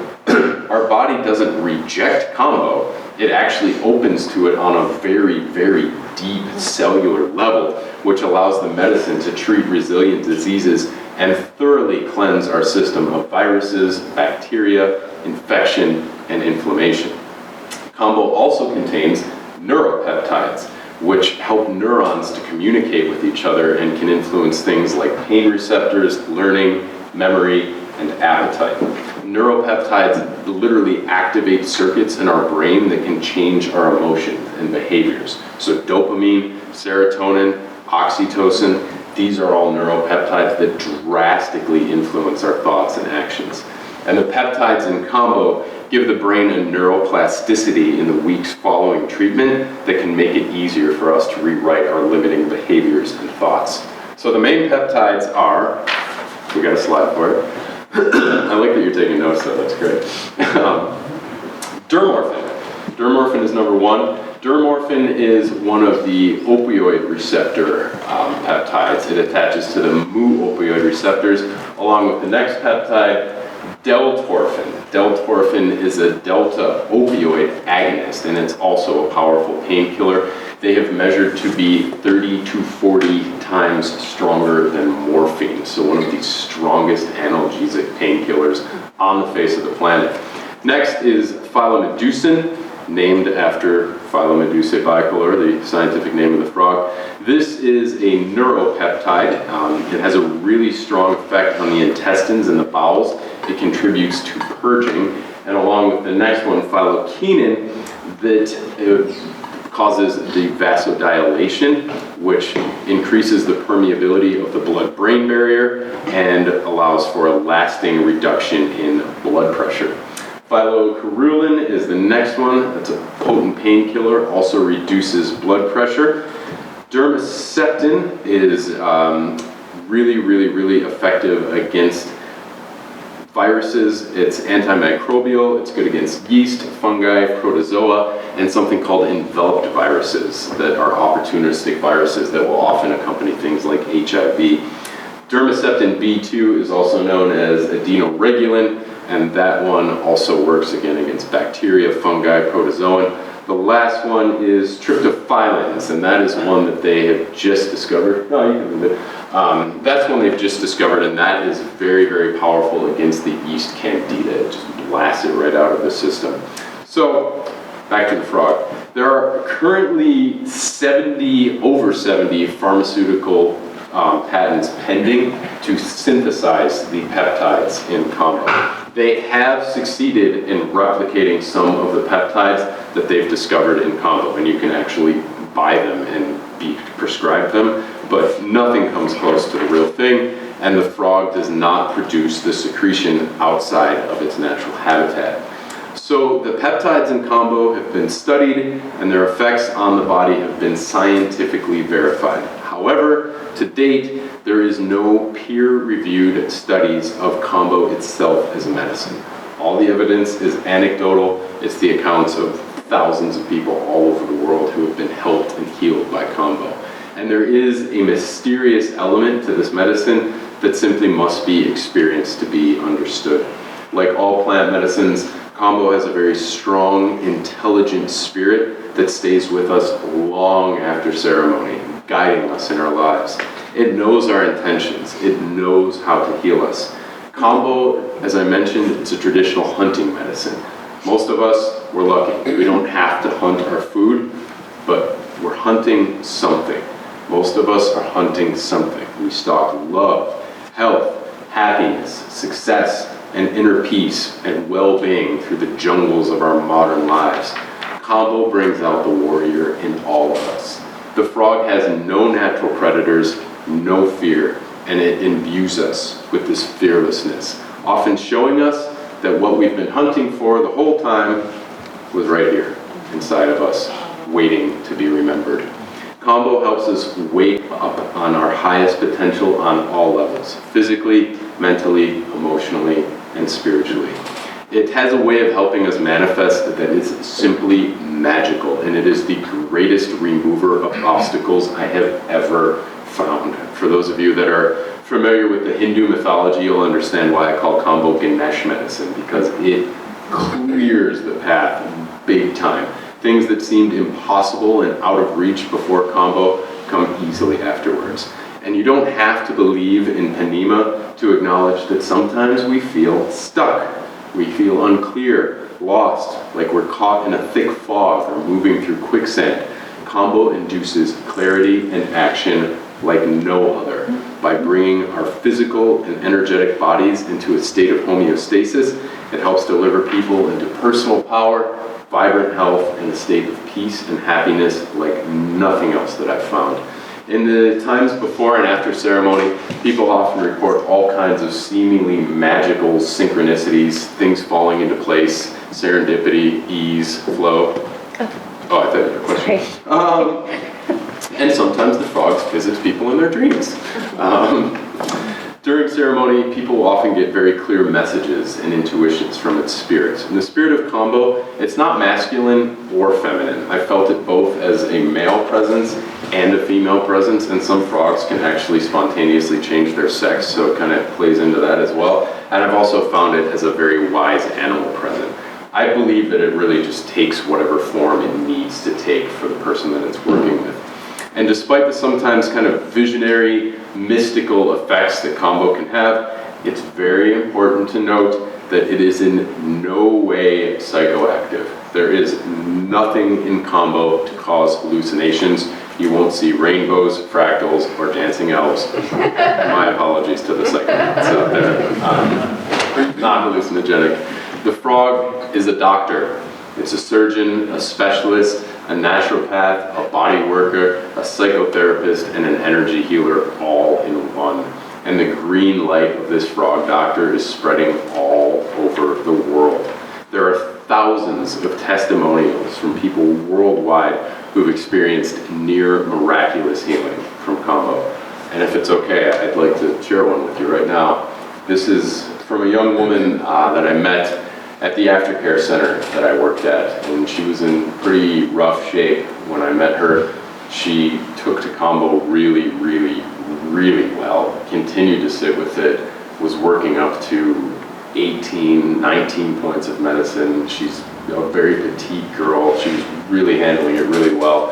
our body doesn't reject Kambo. It actually opens to it on a very, very deep cellular level, which allows the medicine to treat resilient diseases and thoroughly cleanse our system of viruses, bacteria, infection, and inflammation. Kambo also contains neuropeptides, which help neurons to communicate with each other and can influence things like pain receptors, learning, memory, and appetite. Neuropeptides literally activate circuits in our brain that can change our emotions and behaviors. So dopamine, serotonin, oxytocin, these are all neuropeptides that drastically influence our thoughts and actions. And the peptides in Kambo give the brain a neuroplasticity in the weeks following treatment that can make it easier for us to rewrite our limiting behaviors and thoughts. So the main peptides are, we got a slide for it. I like that you're taking notes though, that's great. Dermorphin. Dermorphin is number 1. Dermorphin is one of the opioid receptor peptides. It attaches to the mu opioid receptors along with the next peptide, deltorphin. Deltorphin is a delta opioid agonist, and it's also a powerful painkiller. They have measured to be 30 to 40 times stronger than morphine, so one of the strongest analgesic painkillers on the face of the planet. Next is phyllomedeucin, named after Phylomedusae bicolor, the scientific name of the frog. This is a neuropeptide. It has a really strong effect on the intestines and the bowels. It contributes to purging. And along with the next one, phylloquinin, that causes the vasodilation, which increases the permeability of the blood-brain barrier and allows for a lasting reduction in blood pressure. Phylocarulin is the next one. That's a potent painkiller, also reduces blood pressure. Dermaceptin is really effective against viruses. It's antimicrobial, it's good against yeast, fungi, protozoa, and something called enveloped viruses that are opportunistic viruses that will often accompany things like HIV. Dermaceptin B2 is also known as adenoregulin, and that one also works again against bacteria, fungi, protozoan. The last one is tryptophylins, and that is one that they have just discovered. No, you can move it. That's one they've just discovered, and that is very powerful against the yeast candida. It just blasts it right out of the system. So, back to the frog. There are currently over 70 pharmaceutical patents pending to synthesize the peptides in Kambo. They have succeeded in replicating some of the peptides that they've discovered in Kambo, and you can actually buy them and be prescribed them, but nothing comes close to the real thing, and the frog does not produce the secretion outside of its natural habitat. So the peptides in Kambo have been studied, and their effects on the body have been scientifically verified. However, to date, there is no peer-reviewed studies of Kambo itself as a medicine. All the evidence is anecdotal. It's the accounts of thousands of people all over the world who have been helped and healed by Kambo. And there is a mysterious element to this medicine that simply must be experienced to be understood. Like all plant medicines, Kambo has a very strong, intelligent spirit that stays with us long after ceremony, guiding us in our lives. It knows our intentions. It knows how to heal us. Kambo, as I mentioned, it's a traditional hunting medicine. Most of us, we're lucky. We don't have to hunt our food, but we're hunting something. Most of us are hunting something. We stalk love, health, happiness, success, and inner peace and well-being through the jungles of our modern lives. Kambo brings out the warrior in all of us. The frog has no natural predators, no fear, and it imbues us with this fearlessness, often showing us that what we've been hunting for the whole time was right here, inside of us, waiting to be remembered. Kambo helps us wake up on our highest potential on all levels, physically, mentally, emotionally, and spiritually. It has a way of helping us manifest that is simply magical, and it is the greatest remover of obstacles I have ever found. For those of you that are familiar with the Hindu mythology, you'll understand why I call Kambo Ganesh medicine, because it clears the path big time. Things that seemed impossible and out of reach before Kambo come easily afterwards. And you don't have to believe in Panema to acknowledge that sometimes we feel stuck. We feel unclear, lost, like we're caught in a thick fog or moving through quicksand. Kambo induces clarity and action like no other by bringing our physical and energetic bodies into a state of homeostasis. It helps deliver people into personal power, vibrant health, and a state of peace and happiness like nothing else that I've found. In the times before and after ceremony, people often report all kinds of seemingly magical synchronicities, things falling into place, serendipity, ease, flow. Oh, I thought you had a question. And sometimes the frogs visit people in their dreams. During ceremony, people will often get very clear messages and intuitions from its spirit. In the spirit of Kambo, it's not masculine or feminine. I felt it both as a male presence and a female presence, and some frogs can actually spontaneously change their sex, so it kind of plays into that as well. And I've also found it as a very wise animal present. I believe that it really just takes whatever form it needs to take for the person that it's working with. And despite the sometimes kind of visionary, mystical effects that Kambo can have, it's very important to note that it is in no way psychoactive. There is nothing in Kambo to cause hallucinations. You won't see rainbows, fractals, or dancing elves. My apologies to the psychonauts out there. Not hallucinogenic. The frog is a doctor. It's a surgeon, a specialist, a naturopath, a body worker, a psychotherapist, and an energy healer all in one. And the green light of this frog doctor is spreading all over the world. There are thousands of testimonials from people worldwide who've experienced near miraculous healing from Kambo. And if it's okay, I'd like to share one with you right now. This is from a young woman that I met at the aftercare center that I worked at, and she was in pretty rough shape when I met her. She took to Kambo really, really, really well, continued to sit with it, was working up to 18, 19 points of medicine. She's a very petite girl. She was really handling it really well,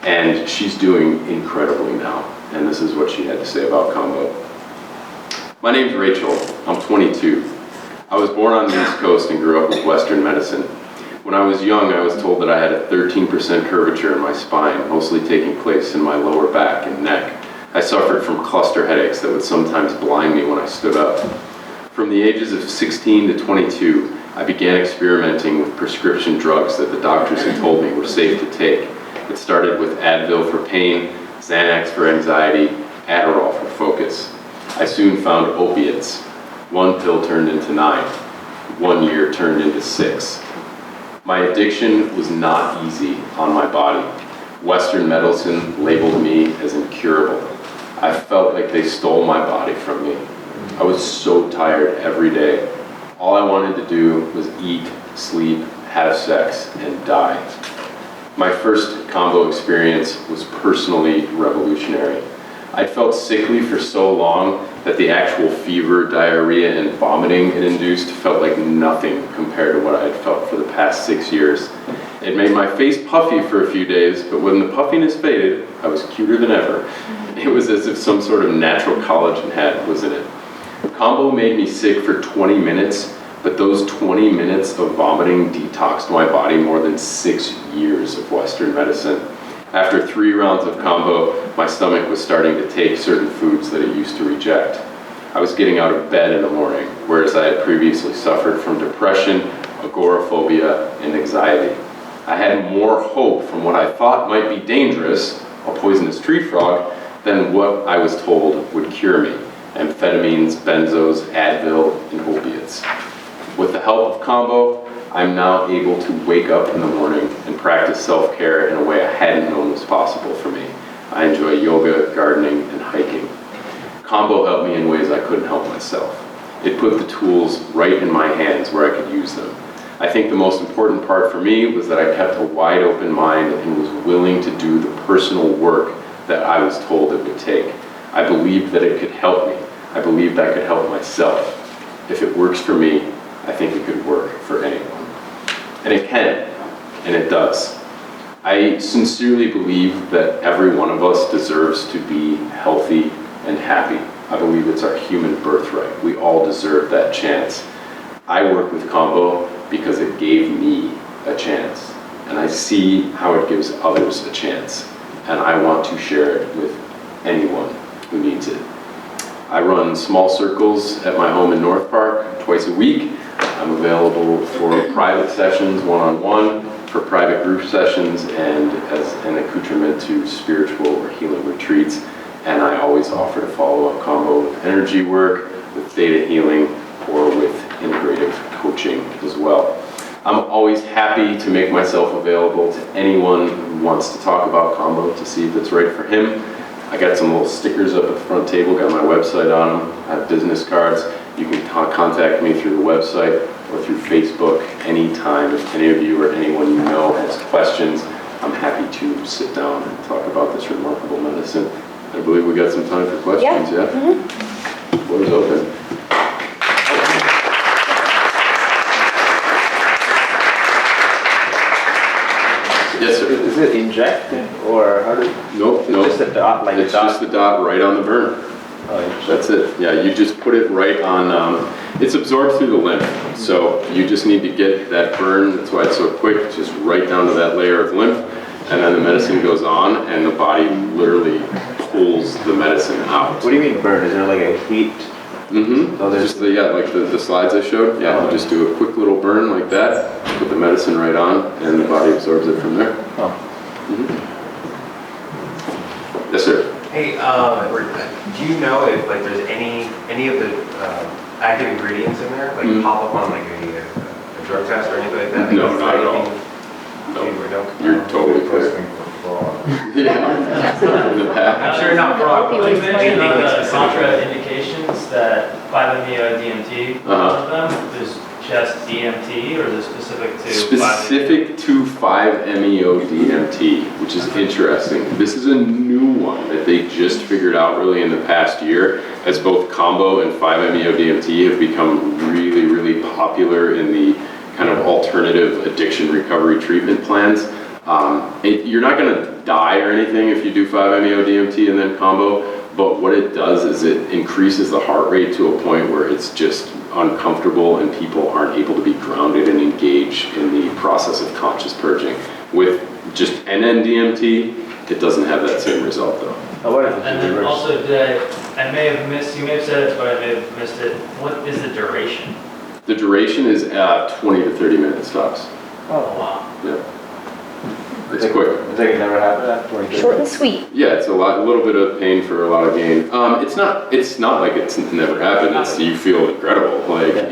and she's doing incredibly now. And this is what she had to say about Kambo. My name's Rachel. I'm 22. I was born on the East Coast and grew up with Western medicine. When I was young, I was told that I had a 13% curvature in my spine, mostly taking place in my lower back and neck. I suffered from cluster headaches that would sometimes blind me when I stood up. From the ages of 16 to 22, I began experimenting with prescription drugs that the doctors had told me were safe to take. It started with Advil for pain, Xanax for anxiety, Adderall for focus. I soon found opiates. 1 pill turned into 9. 1 year turned into 6. My addiction was not easy on my body. Western medicine labeled me as incurable. I felt like they stole my body from me. I was so tired every day. All I wanted to do was eat, sleep, have sex, and die. My first Kambo experience was personally revolutionary. I'd felt sickly for so long that the actual fever, diarrhea, and vomiting it induced felt like nothing compared to what I had felt for the past 6 years. It made my face puffy for a few days, but when the puffiness faded, I was cuter than ever. It was as if some sort of natural collagen hat was in it. Kambo made me sick for 20 minutes, but those 20 minutes of vomiting detoxed my body more than 6 years of Western medicine. After 3 rounds of Kambo, my stomach was starting to take certain foods that it used to reject. I was getting out of bed in the morning, whereas I had previously suffered from depression, agoraphobia, and anxiety. I had more hope from what I thought might be dangerous, a poisonous tree frog, than what I was told would cure me: amphetamines, benzos, Advil, and opiates. With the help of Kambo, I'm now able to wake up in the morning and practice self-care in a way I hadn't known was possible for me. I enjoy yoga, gardening, and hiking. Kambo helped me in ways I couldn't help myself. It put the tools right in my hands where I could use them. I think the most important part for me was that I kept a wide open mind and was willing to do the personal work that I was told it would take. I believed that it could help me. I believed I could help myself. If it works for me, I think it could work for anyone. And it can, and it does. I sincerely believe that every one of us deserves to be healthy and happy. I believe it's our human birthright. We all deserve that chance. I work with Kambo because it gave me a chance, and I see how it gives others a chance, and I want to share it with anyone who needs it. I run small circles at my home in North Park twice a week. I'm available for private sessions, one-on-one, for private group sessions, and as an accoutrement to spiritual or healing retreats. And I always offer to follow up Kambo with energy work, with theta healing, or with integrative coaching as well. I'm always happy to make myself available to anyone who wants to talk about Kambo to see if it's right for him. I got some little stickers up at the front table, got my website on them, I have business cards. You can contact me through the website or through Facebook anytime. If any of you or anyone you know has questions, I'm happy to sit down and talk about this remarkable medicine. I believe we got some time for questions, yeah? Mm-hmm. Floor is open. Yes, sir. Is it injected or how does? Nope. Just a dot, like it's a dot. just the dot right on the burn. Oh, that's it. Yeah, you just put it right on. It's absorbed through the lymph, so you just need to get that burn. That's why it's so quick. Just right down to that layer of lymph, and then the medicine goes on, and the body literally pulls the medicine out. What do you mean burn? Is there like a heat? Mm-hmm. Oh, just like the slides I showed. Yeah, you just do a quick little burn like that. Put the medicine right on, and the body absorbs it from there. Oh. Mm-hmm. Yes, sir. Hey, do you know if like there's any of the active ingredients in there, like pop up on like a drug test or anything like that? No, not at all. No, you're totally clear. Yeah. In the past. I'm sure not fraud. You mentioned the contraindications that 5-MeO-DMT, one of them, is just DMT, or is it specific to 5-MeO-DMT, which is interesting. This is a new one that they just figured out really in the past year, as both Kambo and 5-MeO-DMT have become really, really popular in the kind of alternative addiction recovery treatment plans. You're not going to die or anything if you do 5-MeO-DMT and then Kambo, but what it does is it increases the heart rate to a point where it's just uncomfortable and people aren't able to be grounded and engage in the process of conscious purging. With just NN-DMT, it doesn't have that same result though. Oh, what if it's and then also, I may have missed, you may have said it, but I may have missed it. What is the duration? The duration is 20 to 30 minutes tops. Oh, wow. Yeah. It's quick. It's like it never happened at 20. Short and sweet. Yeah, it's a little bit of pain for a lot of gain. It's not like it's never happened. It's you feel incredible. Like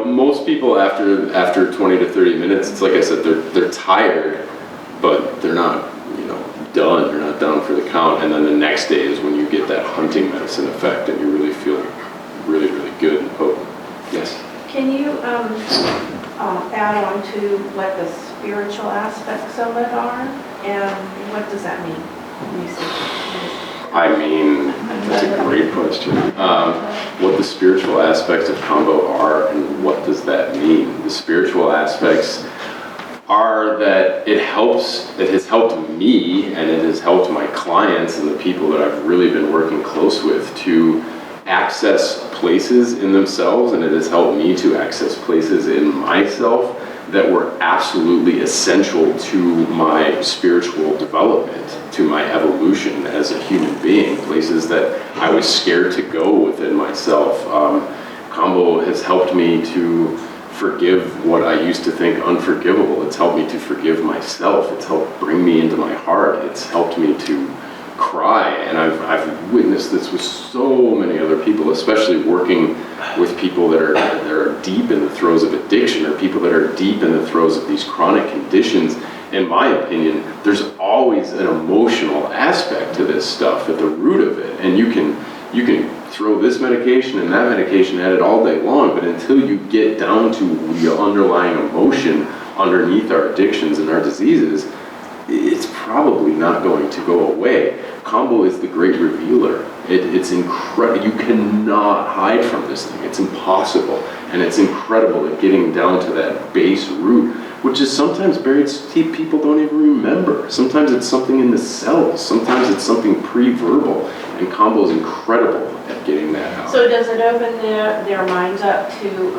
most people after 20 to 30 minutes, it's like I said, they're tired, but they're not done. They're not down for the count. And then the next day is when you get that hunting medicine effect, and you really feel really, really good and potent. Yes. Can you add on to what the spiritual aspects of it are, and what does that mean when you say? I mean, that's a great question. What the spiritual aspects of Kambo are, and what does that mean? The spiritual aspects are that it has helped me, and it has helped my clients and the people that I've really been working close with to access places in themselves, and it has helped me to access places in myself that were absolutely essential to my spiritual development, to my evolution as a human being, places that I was scared to go within myself. Kambo has helped me to forgive what I used to think unforgivable. It's helped me to forgive myself. It's helped bring me into my heart. It's helped me to cry, and I've witnessed this with so many other people, especially working with people that are deep in the throes of addiction, or people that are deep in the throes of these chronic conditions. In my opinion, there's always an emotional aspect to this stuff at the root of it, and you can throw this medication and that medication at it all day long, but until you get down to the underlying emotion underneath our addictions and our diseases, it's probably not going to go away. Kambo is the great revealer. It's incredible. You cannot hide from this thing. It's impossible. And it's incredible at getting down to that base root, which is sometimes buried deep. People don't even remember. Sometimes it's something in the cells. Sometimes it's something pre-verbal. And Kambo is incredible at getting that out. So does it open their minds up to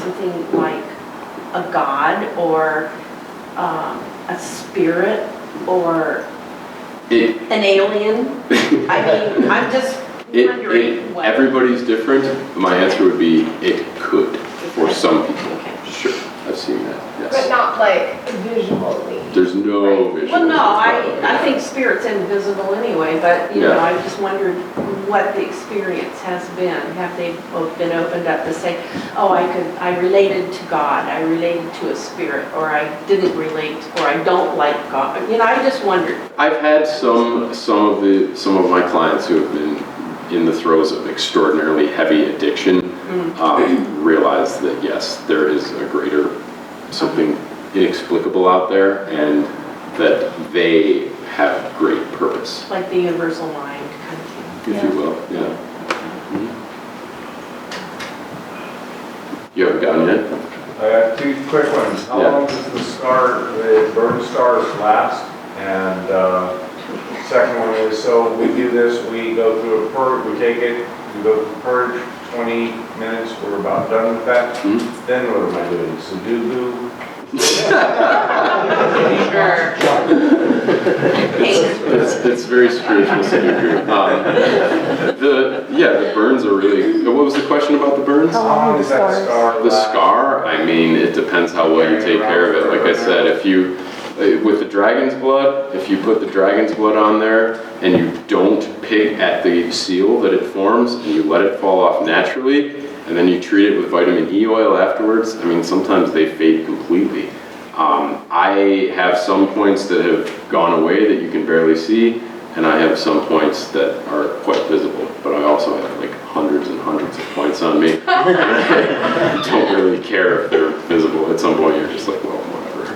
something like a god, or a spirit, or an alien? I mean, I'm just wondering. Everybody's different. My answer would be it could for some people. Okay. Sure, I've seen that. Yes. But not like visually. There's no visual. Well, no, I think spirit's invisible anyway, but, you know, Yeah. I just wondered what the experience has been. Have they both been opened up to say, oh, I related to God, I related to a spirit, or I didn't relate, or I don't like God. You know, I just wondered. I've had some of my clients who have been in the throes of extraordinarily heavy addiction realize that yes, there is a greater something inexplicable out there, and that they have great purpose, Like the universal mind kind of thing. if you will. Yeah. You haven't gotten yet? I got two quick ones. How Yeah. long does the burn scars last? And second one is, so we do this, we go through a purge, we take it, we go through a purge, 20 minutes, we're about done with that. Then what am I doing? Sudoku? It's very spiritual, Sudoku. The burns are really. What was the question about the burns? How long does that scar The last? scar, I mean, it depends how well you take care of it. Like I said, if you, with the dragon's blood, if you put the dragon's blood on there and you don't pick at the seal that it forms and you let it fall off naturally, and then you treat it with vitamin E oil afterwards, I mean, sometimes they fade completely. I have some points that have gone away that you can barely see, and I have some points that are quite visible, but I also have like hundreds and hundreds of points on me. I don't really care if they're visible. At some point you're just like, well, whatever.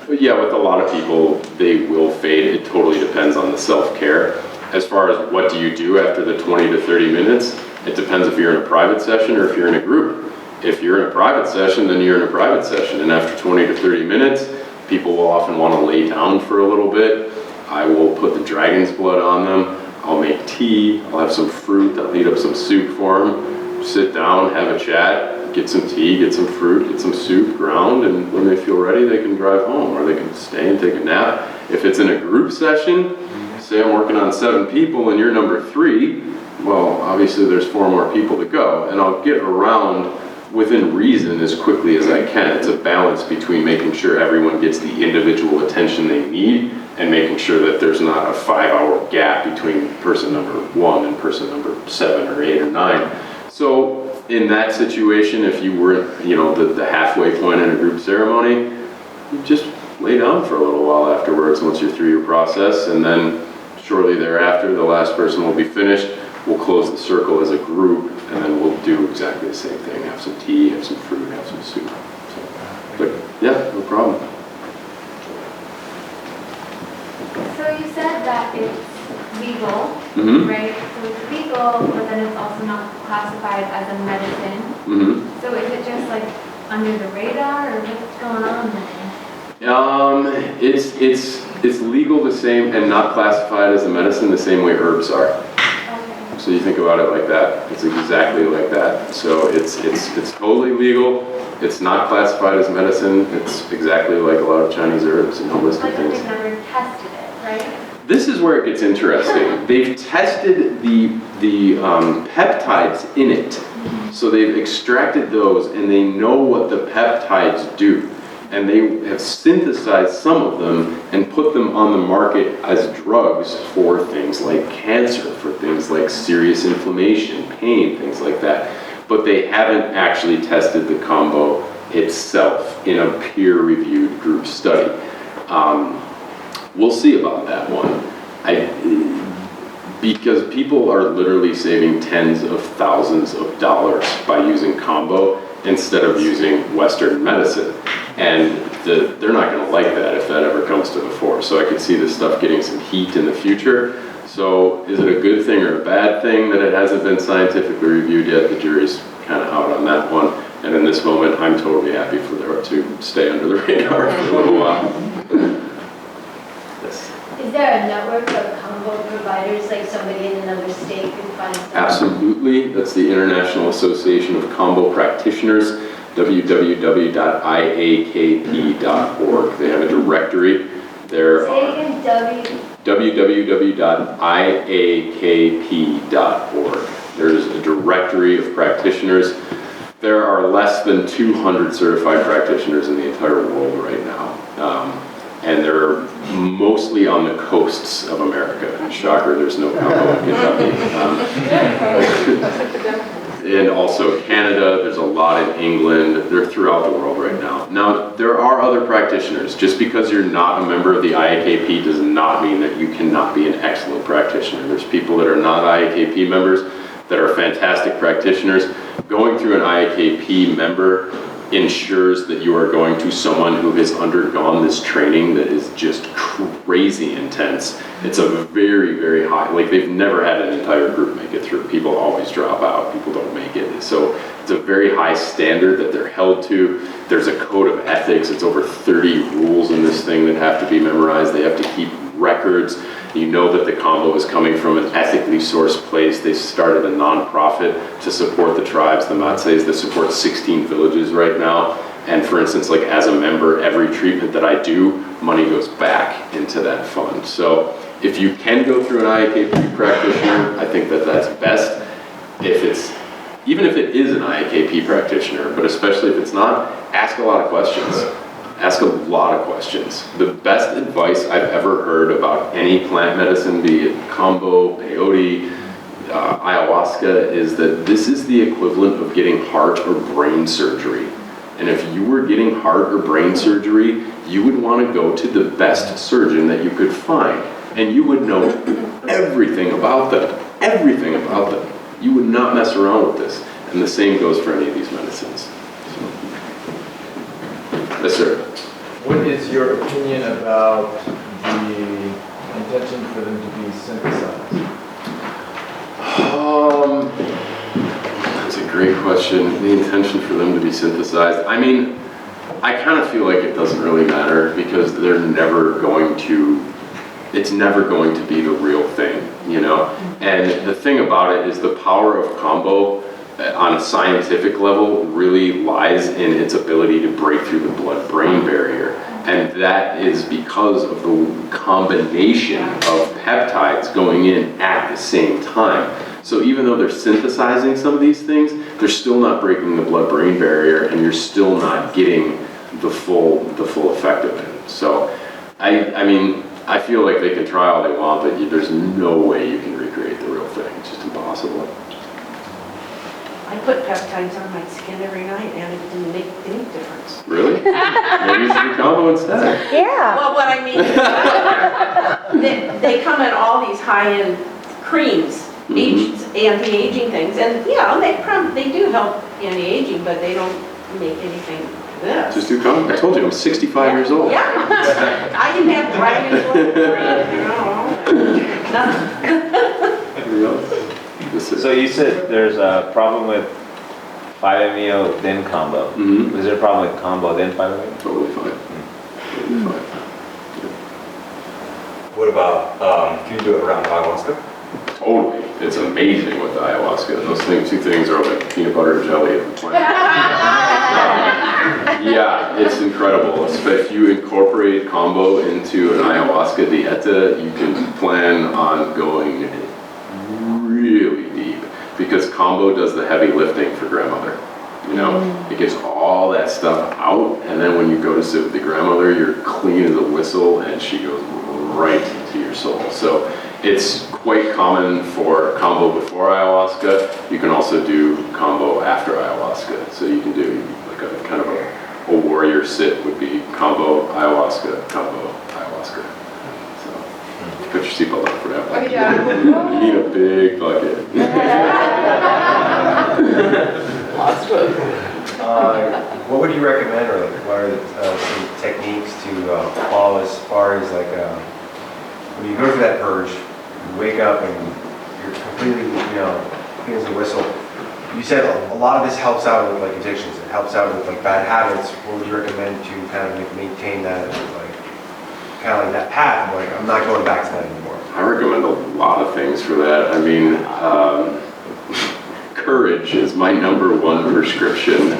But yeah, with a lot of people, they will fade. It totally depends on the self-care. As far as what do you do after the 20 to 30 minutes, it depends if you're in a private session or if you're in a group. If you're in a private session, then you're in a private session. And after 20 to 30 minutes, people will often want to lay down for a little bit. I will put the dragon's blood on them. I'll make tea. I'll have some fruit. I'll heat up some soup for them. Sit down, have a chat, get some tea, get some fruit, get some soup, ground, and when they feel ready, they can drive home, or they can stay and take a nap. If it's in a group session, say I'm working on 7 people and you're number 3, well, obviously there's 4 more people to go, and I'll get around within reason as quickly as I can. It's a balance between making sure everyone gets the individual attention they need and making sure that there's not a 5-hour gap between person number 1 and person number 7 or 8 or 9. So in that situation, if you were, the halfway point in a group ceremony, you just lay down for a little while afterwards once you're through your process, and then shortly thereafter, the last person will be finished. We'll close the circle as a group, and then we'll do exactly the same thing. Have some tea, have some fruit, have some soup. But yeah, no problem. So you said that it's legal, right? So it's legal, but then it's also not classified as a medicine. So is it just like under the radar, or what's going on there? It's legal the same and not classified as a medicine the same way herbs are. Okay. So you think about it like that. It's exactly like that. So it's totally legal. It's not classified as medicine. It's exactly like a lot of Chinese herbs and holistic Like things. they've never tested it, right? This is where it gets interesting. They've tested the peptides in it. So they've extracted those and they know what the peptides do. And they have synthesized some of them and put them on the market as drugs for things like cancer, for things like serious inflammation, pain, things like that. But they haven't actually tested the combo itself in a peer-reviewed group study. We'll see about that one. Because people are literally saving tens of thousands of dollars by using combo instead of using Western medicine. And they're not going to like that if that ever comes to the fore. So I could see this stuff getting some heat in the future. So is it a good thing or a bad thing that it hasn't been scientifically reviewed yet? The jury's kind of out on that one. And in this moment, I'm totally happy for there to stay under the radar for a little while. Yes. Is there a network of combo providers, like somebody in another state can find stuff? Absolutely. That's the International Association of Kambo Practitioners, www.iakp.org. They have a directory. There Say it again, www.iakp.org. There's a directory of practitioners. There are less than 200 certified practitioners in the entire world right now. And there are mostly on the coasts of America. Shocker, there's no Kambo in Kentucky. And also Canada, there's a lot in England, they're throughout the world right now. Now, there are other practitioners. Just because you're not a member of the IAKP does not mean that you cannot be an excellent practitioner. There's people that are not IAKP members that are fantastic practitioners. Going through an IAKP member ensures that you are going to someone who has undergone this training that is just crazy intense. It's a very, very high, like they've never had an entire group make it through. People always drop out, people don't make it. So it's a very high standard that they're held to. There's a code of ethics. It's over 30 rules in this thing that have to be memorized. They have to keep records. You know that the Kambo is coming from an ethically sourced place. They started a nonprofit to support the tribes, the Matses, that support 16 villages right now. And for instance, like as a member, every treatment that I do, money goes back into that fund. So if you can go through an IAKP practitioner, I think that that's best. Even if it is an IAKP practitioner, but especially if it's not, ask a lot of questions. Ask a lot of questions. The best advice I've ever heard about any plant medicine, be it Kambo, peyote, ayahuasca, is that this is the equivalent of getting heart or brain surgery. And if you were getting heart or brain surgery, you would want to go to the best surgeon that you could find. And you would know everything about them. Everything about them. You would not mess around with this. And the same goes for any of these medicines. Yes, sir. What is your opinion about the intention for them to be synthesized? That's a great question. The intention for them to be synthesized. I mean, I kind of feel like it doesn't really matter because it's never going to be the real thing, you know? And the thing about it is the power of Kambo on a scientific level really lies in its ability to break through the blood-brain barrier. And that is because of the combination of peptides going in at the same time. So even though they're synthesizing some of these things, they're still not breaking the blood-brain barrier and you're still not getting the full effect of it. So, I mean, I feel like they can try all they want, but there's no way you can recreate the real thing. It's just impossible. I put peptides on my skin every night and it didn't make any difference. Really? Maybe you should do Kambo instead. Yeah. Well, what I mean is they come in all these high-end creams, anti-aging things, and yeah, they do help anti-aging, but they don't make anything like this. Just do Kambo. I told you, I'm 65 years old. Yeah. I didn't have dragons Nothing. So you said there's a problem with 5-MeO then Kambo. Mm-hmm. Is there a problem with Kambo then 5-MeO? Totally fine. Totally fine. What about, can you do it around ayahuasca? Totally. It's amazing with the ayahuasca. Those two things are like peanut butter and jelly of the plant. Yeah, it's incredible. If you incorporate Kambo into an ayahuasca dieta, you can plan on going really deep because Kambo does the heavy lifting for grandmother. You know, it gets all that stuff out, and then when you go to sit with the grandmother, you're clean as a whistle, and she goes right to your soul. So it's quite common for Kambo before ayahuasca. You can also do Kambo after ayahuasca. So you can do like a kind of a warrior sit would be Kambo, ayahuasca, Kambo, ayahuasca. So put your seatbelt on for that one. You need a big bucket. What would you recommend, or like, what are some techniques to follow as far as like when you go through that purge, you wake up and you're completely, clean as a whistle. You said a lot of this helps out with like addictions. It helps out with like bad habits. What would you recommend to kind of maintain that, like kind of like that path of like I'm not going back to that anymore? I recommend a lot of things for that. I mean, courage is my #1 prescription.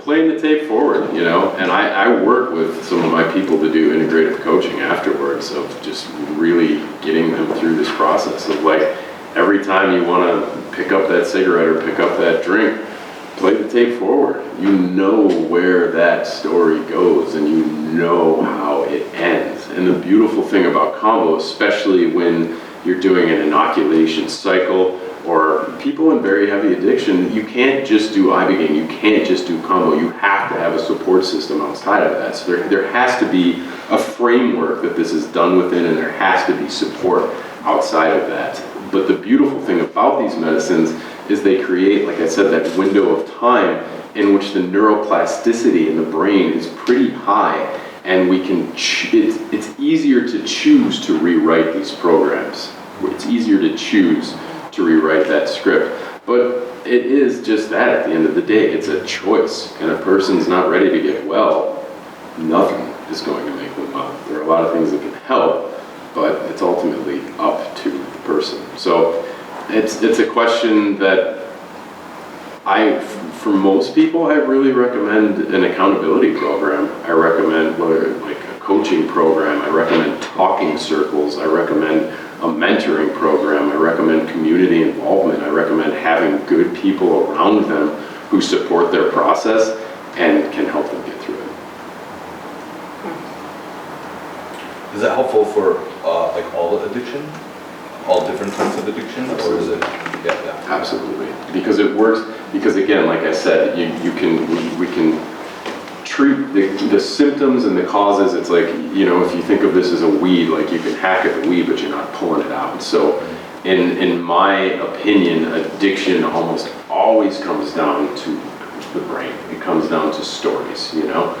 Playing the tape forward, and I work with some of my people to do integrative coaching afterwards of just really getting them through this process of like every time you want to pick up that cigarette or pick up that drink, play the tape forward. You know where that story goes and you know how it ends. And the beautiful thing about Kambo, especially when you're doing an inoculation cycle or people in very heavy addiction, you can't just do Ibogaine, you can't just do Kambo. You have to have a support system outside of that. So there has to be a framework that this is done within, and there has to be support outside of that. But the beautiful thing about these medicines is they create, like I said, that window of time in which the neuroplasticity in the brain is pretty high, and we can, it's easier to choose to rewrite these programs. It's easier to choose to rewrite that script. But it is just that at the end of the day, it's a choice. And if a person's not ready to get well, nothing is going to make them well. There are a lot of things that can help, but it's ultimately up to the person. So it's a question that for most people, I really recommend an accountability program. I recommend like a coaching program. I recommend talking circles. I recommend a mentoring program. I recommend community involvement. I recommend having good people around them who support their process and can help them get through it. Is that helpful for like all addiction? All different types of addiction? Or is it, yeah. Absolutely. Because it works, because again, like I said, we can treat the symptoms and the causes. It's like, you know, if you think of this as a weed, like you can hack at the weed, but you're not pulling it out. So in my opinion, addiction almost always comes down to the brain. It comes down to stories, you know?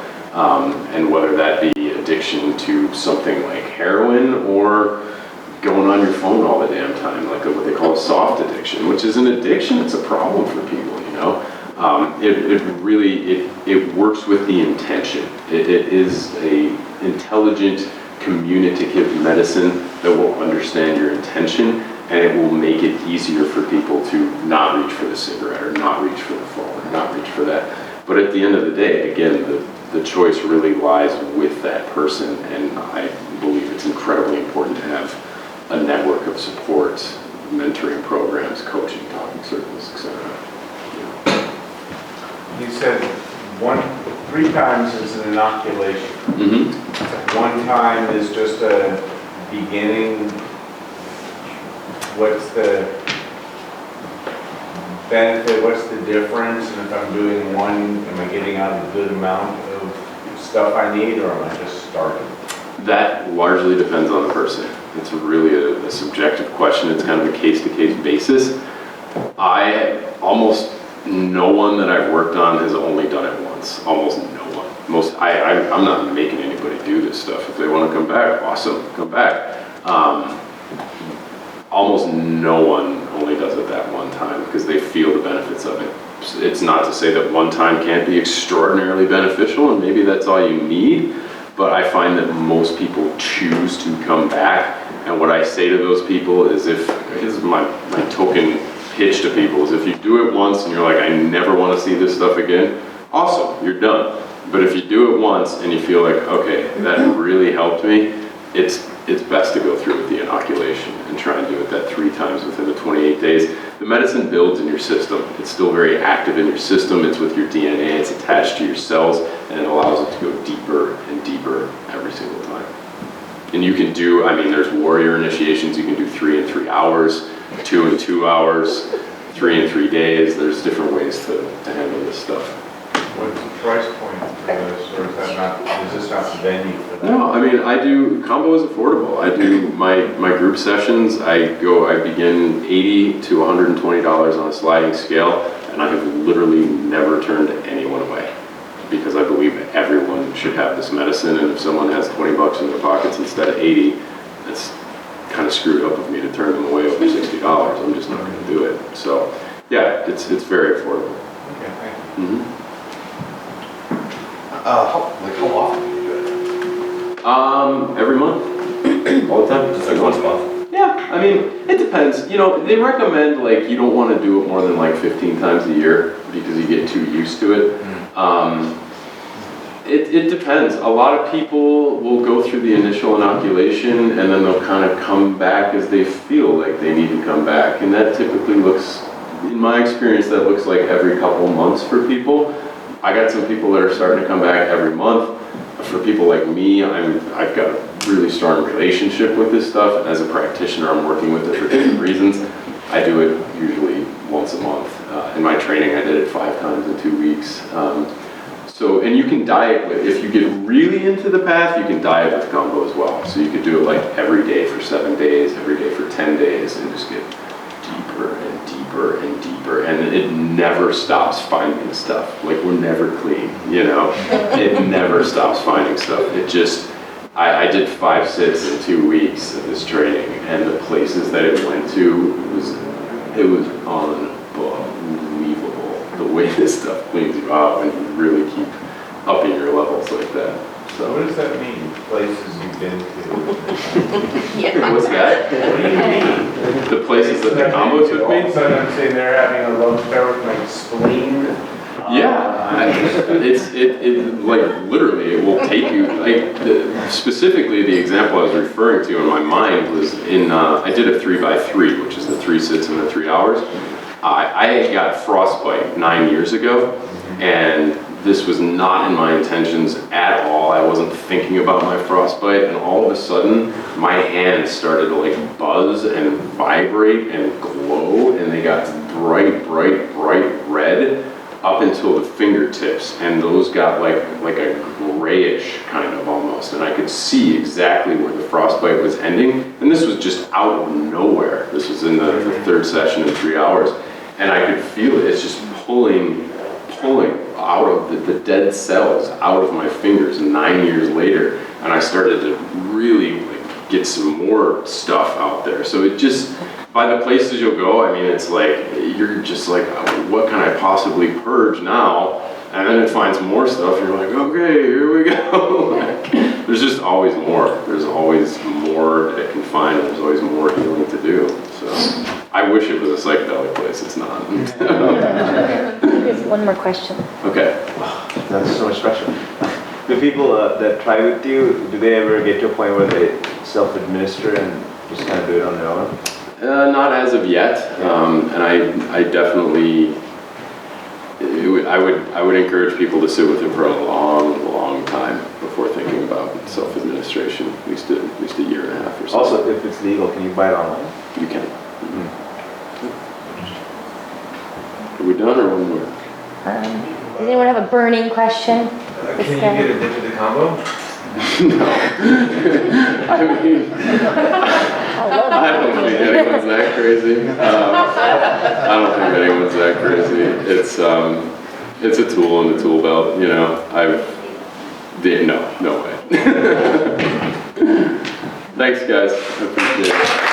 And whether that be addiction to something like heroin or going on your phone all the damn time, like what they call a soft addiction, which is an addiction. It's a problem for people, you know? It works with the intention. It is a intelligent, communicative medicine that will understand your intention, and it will make it easier for people to not reach for the cigarette or not reach for the phone or not reach for that. But at the end of the day, again, the choice really lies with that person, and I believe it's incredibly important to have a network of support, mentoring programs, coaching, talking circles, etc. You said 3 times is an inoculation. Mm-hmm. 1 time is just a beginning. What's the benefit? What's the difference? And if I'm doing 1, am I getting out a good amount of stuff I need, or am I just starting? That largely depends on the person. It's really a subjective question. It's kind of a case-to-case basis. Almost no one that I've worked on has only done it once. Almost no one. I'm not making anybody do this stuff. If they want to come back, awesome, come back. Almost no one only does it that one time because they feel the benefits of it. It's not to say that one time can't be extraordinarily beneficial, and maybe that's all you need, but I find that most people choose to come back. And what I say to those people is, this is my token pitch to people, is if you do it once and you're like, I never want to see this stuff again, awesome, you're done. But if you do it once and you feel like, okay, that really helped me, it's best to go through with the inoculation and try and do it that 3 times within the 28 days. The medicine builds in your system. It's still very active in your system. It's with your DNA. It's attached to your cells, and it allows it to go deeper and deeper every single time. And you can do, there's warrior initiations. You can do 3 in 3 hours, 2 in 2 hours, 3 in 3 days. There's different ways to handle this stuff. What's the price point for this, or is this not the venue for that? No, Kambo is affordable. I do my group sessions, I begin $80 to $120 on a sliding scale, and I have literally never turned anyone away, because I believe that everyone should have this medicine, and if someone has 20 bucks in their pockets instead of 80, that's kind of screwed up of me to turn them away over $60. I'm just not going to do it. So, yeah, it's very affordable. Okay, thank you. Mm-hmm. How often do you do it? Every month, all the time. Just like once a month? Yeah, it depends. They recommend you don't want to do it more than 15 times a year because you get too used to it. It depends. A lot of people will go through the initial inoculation and then they'll kind of come back as they feel like they need to come back, and that typically looks in my experience, that looks like every couple months for people. I got some people that are starting to come back every month. For people like me, I've got a really strong relationship with this stuff, and as a practitioner, I'm working with it for different reasons. I do it usually once a month. In my training, I did it 5 times in 2 weeks. And you can diet with, if you get really into the path, you can diet with Kambo as well. So you could do it like every day for 7 days, every day for 10 days, and just get deeper and deeper and deeper. And it never stops finding stuff. Like, we're never clean, you know? It never stops finding stuff. It just, I did 5 sits in 2 weeks of this training, and the places that it went to, it was unbelievable. The way this stuff cleans you out, and you really keep upping your levels like that. So what does that mean, places you've been to? What's that? What do you mean? The places that the Kambo took me? All of a sudden I'm sitting there having a love affair with my spleen. Like literally it will take you, like specifically the example I was referring to in my mind was in, I did a 3x3, which is the 3 sits in the 3 hours. I got frostbite 9 years ago, and this was not in my intentions at all. I wasn't thinking about my frostbite, and all of a sudden, my hands started to like buzz and vibrate and glow, and they got bright, bright, bright red up until the fingertips, and those got like a grayish kind of almost, and I could see exactly where the frostbite was ending, and this was just out of nowhere. This was in the 3rd session in 3 hours, and I could feel it. It's just pulling out of the dead cells out of my fingers 9 years later, and I started to really like get some more stuff out there. So it just, by the places you'll go, I mean, it's like, you're just like, what can I possibly purge now? And then it finds more stuff, and you're like, okay, here we go. There's just always more. There's always more that it can find, and there's always more healing to do. So I wish it was a psychedelic place. It's not. There's one more question. Okay. That's so much special. The people that try with you, do they ever get to a point where they self-administer and just kind of do it on their own? Not as of yet, and I definitely, I would encourage people to sit with it for a long, long time before thinking about self-administration, at least a year and a half or so. Also, if it's legal, can you buy it online? You can. Are we done or one more? Does anyone have a burning question? Can you get addicted to Kambo? No. I mean, I don't think anyone's that crazy. I don't think anyone's that crazy. It's a tool in the tool belt, you know. No way. Thanks, guys. I appreciate it.